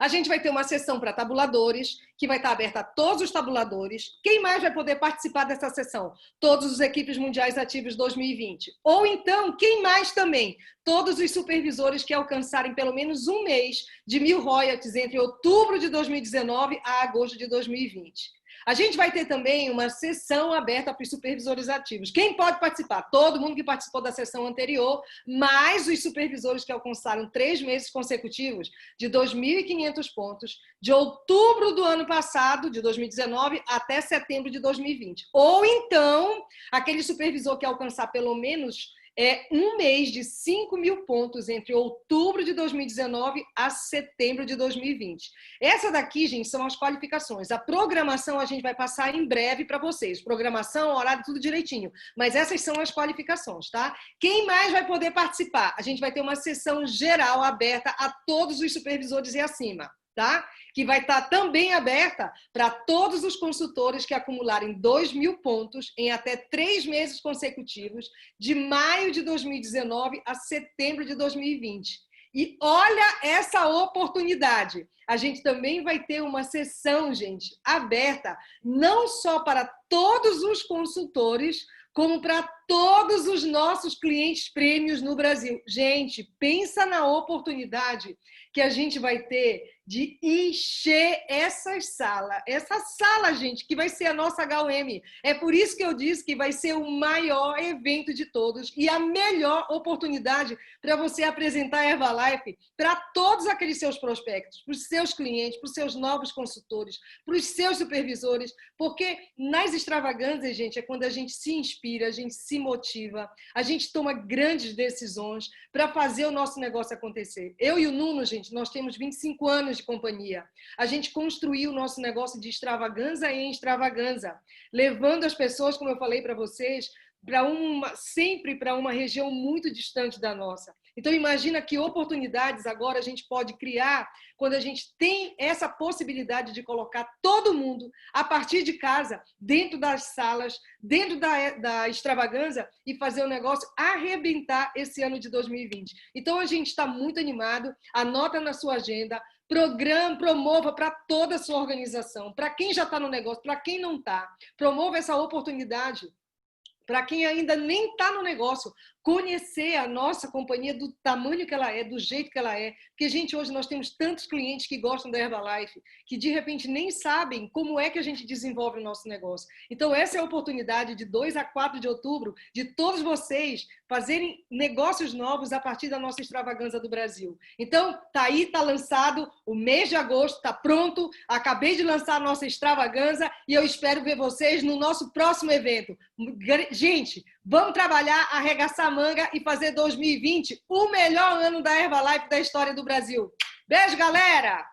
A gente vai ter uma sessão para tabuladores, que vai estar aberta a todos os tabuladores. Quem mais vai poder participar dessa sessão? Todos os equipes mundiais ativos 2020. Ou então, quem mais também? Todos os supervisores que alcançarem pelo menos um mês de 1.000 royalties entre outubro de 2019 a agosto de 2020. A gente vai ter também uma sessão aberta para os supervisores ativos. Quem pode participar? Todo mundo que participou da sessão anterior, mais os supervisores que alcançaram 3 meses consecutivos de 2.500 pontos, de outubro do ano passado, de 2019, até setembro de 2020. Ou então, aquele supervisor que alcançar pelo menos um mês de 5.000 pontos entre outubro de 2019 a setembro de 2020. Essa daqui, gente, são as qualificações. A programação a gente vai passar em breve para vocês. Programação, horário, tudo direitinho. Mas essas são as qualificações, tá? Quem mais vai poder participar? A gente vai ter uma sessão geral aberta a todos os supervisores e acima. Tá? Que vai estar também aberta para todos os consultores que acumularem 2.000 pontos em até 3 meses consecutivos, de maio de 2019 a setembro de 2020. E olha essa oportunidade. A gente também vai ter uma sessão, gente, aberta, não só para todos os consultores, como para todos os nossos clientes prêmios no Brasil. Gente, pensa na oportunidade que a gente vai ter de encher essa sala, gente, que vai ser a nossa HUM. É por isso que eu disse que vai ser o maior evento de todos e a melhor oportunidade para você apresentar a Herbalife para todos aqueles seus prospectos, para os seus clientes, para os seus novos consultores, para os seus supervisores, porque nas extravagâncias, gente, é quando a gente se inspira, a gente se motiva, a gente toma grandes decisões para fazer o nosso negócio acontecer. Eu e o Nuno, gente, nós temos 25 anos de companhia. A gente construiu o nosso negócio de extravagância em extravagância, levando as pessoas, como eu falei para vocês, sempre para uma região muito distante da nossa. Então, imagina que oportunidades agora a gente pode criar quando a gente tem essa possibilidade de colocar todo mundo, a partir de casa, dentro das salas, dentro da extravagância e fazer o negócio arrebentar esse ano de 2020. Então, a gente está muito animado, anota na sua agenda, Programa, promova para toda a sua organização, para quem já está no negócio, para quem não está. Promova essa oportunidade para quem ainda nem está no negócio, conhecer a nossa companhia do tamanho que ela é, do jeito que ela é. Porque, gente, hoje nós temos tantos clientes que gostam da Herbalife, que de repente nem sabem como é que a gente desenvolve o nosso negócio. Então, essa é a oportunidade de 2 a 4 de outubro, de todos vocês fazerem negócios novos a partir da nossa extravagância do Brasil. Então, tá aí, tá lançado, o mês de agosto está pronto, acabei de lançar a nossa extravagância e eu espero ver vocês no nosso próximo evento. Gente, vamos trabalhar, arregaçar a manga e fazer 2020 o melhor ano da Herbalife da história do Brasil. Beijo, galera!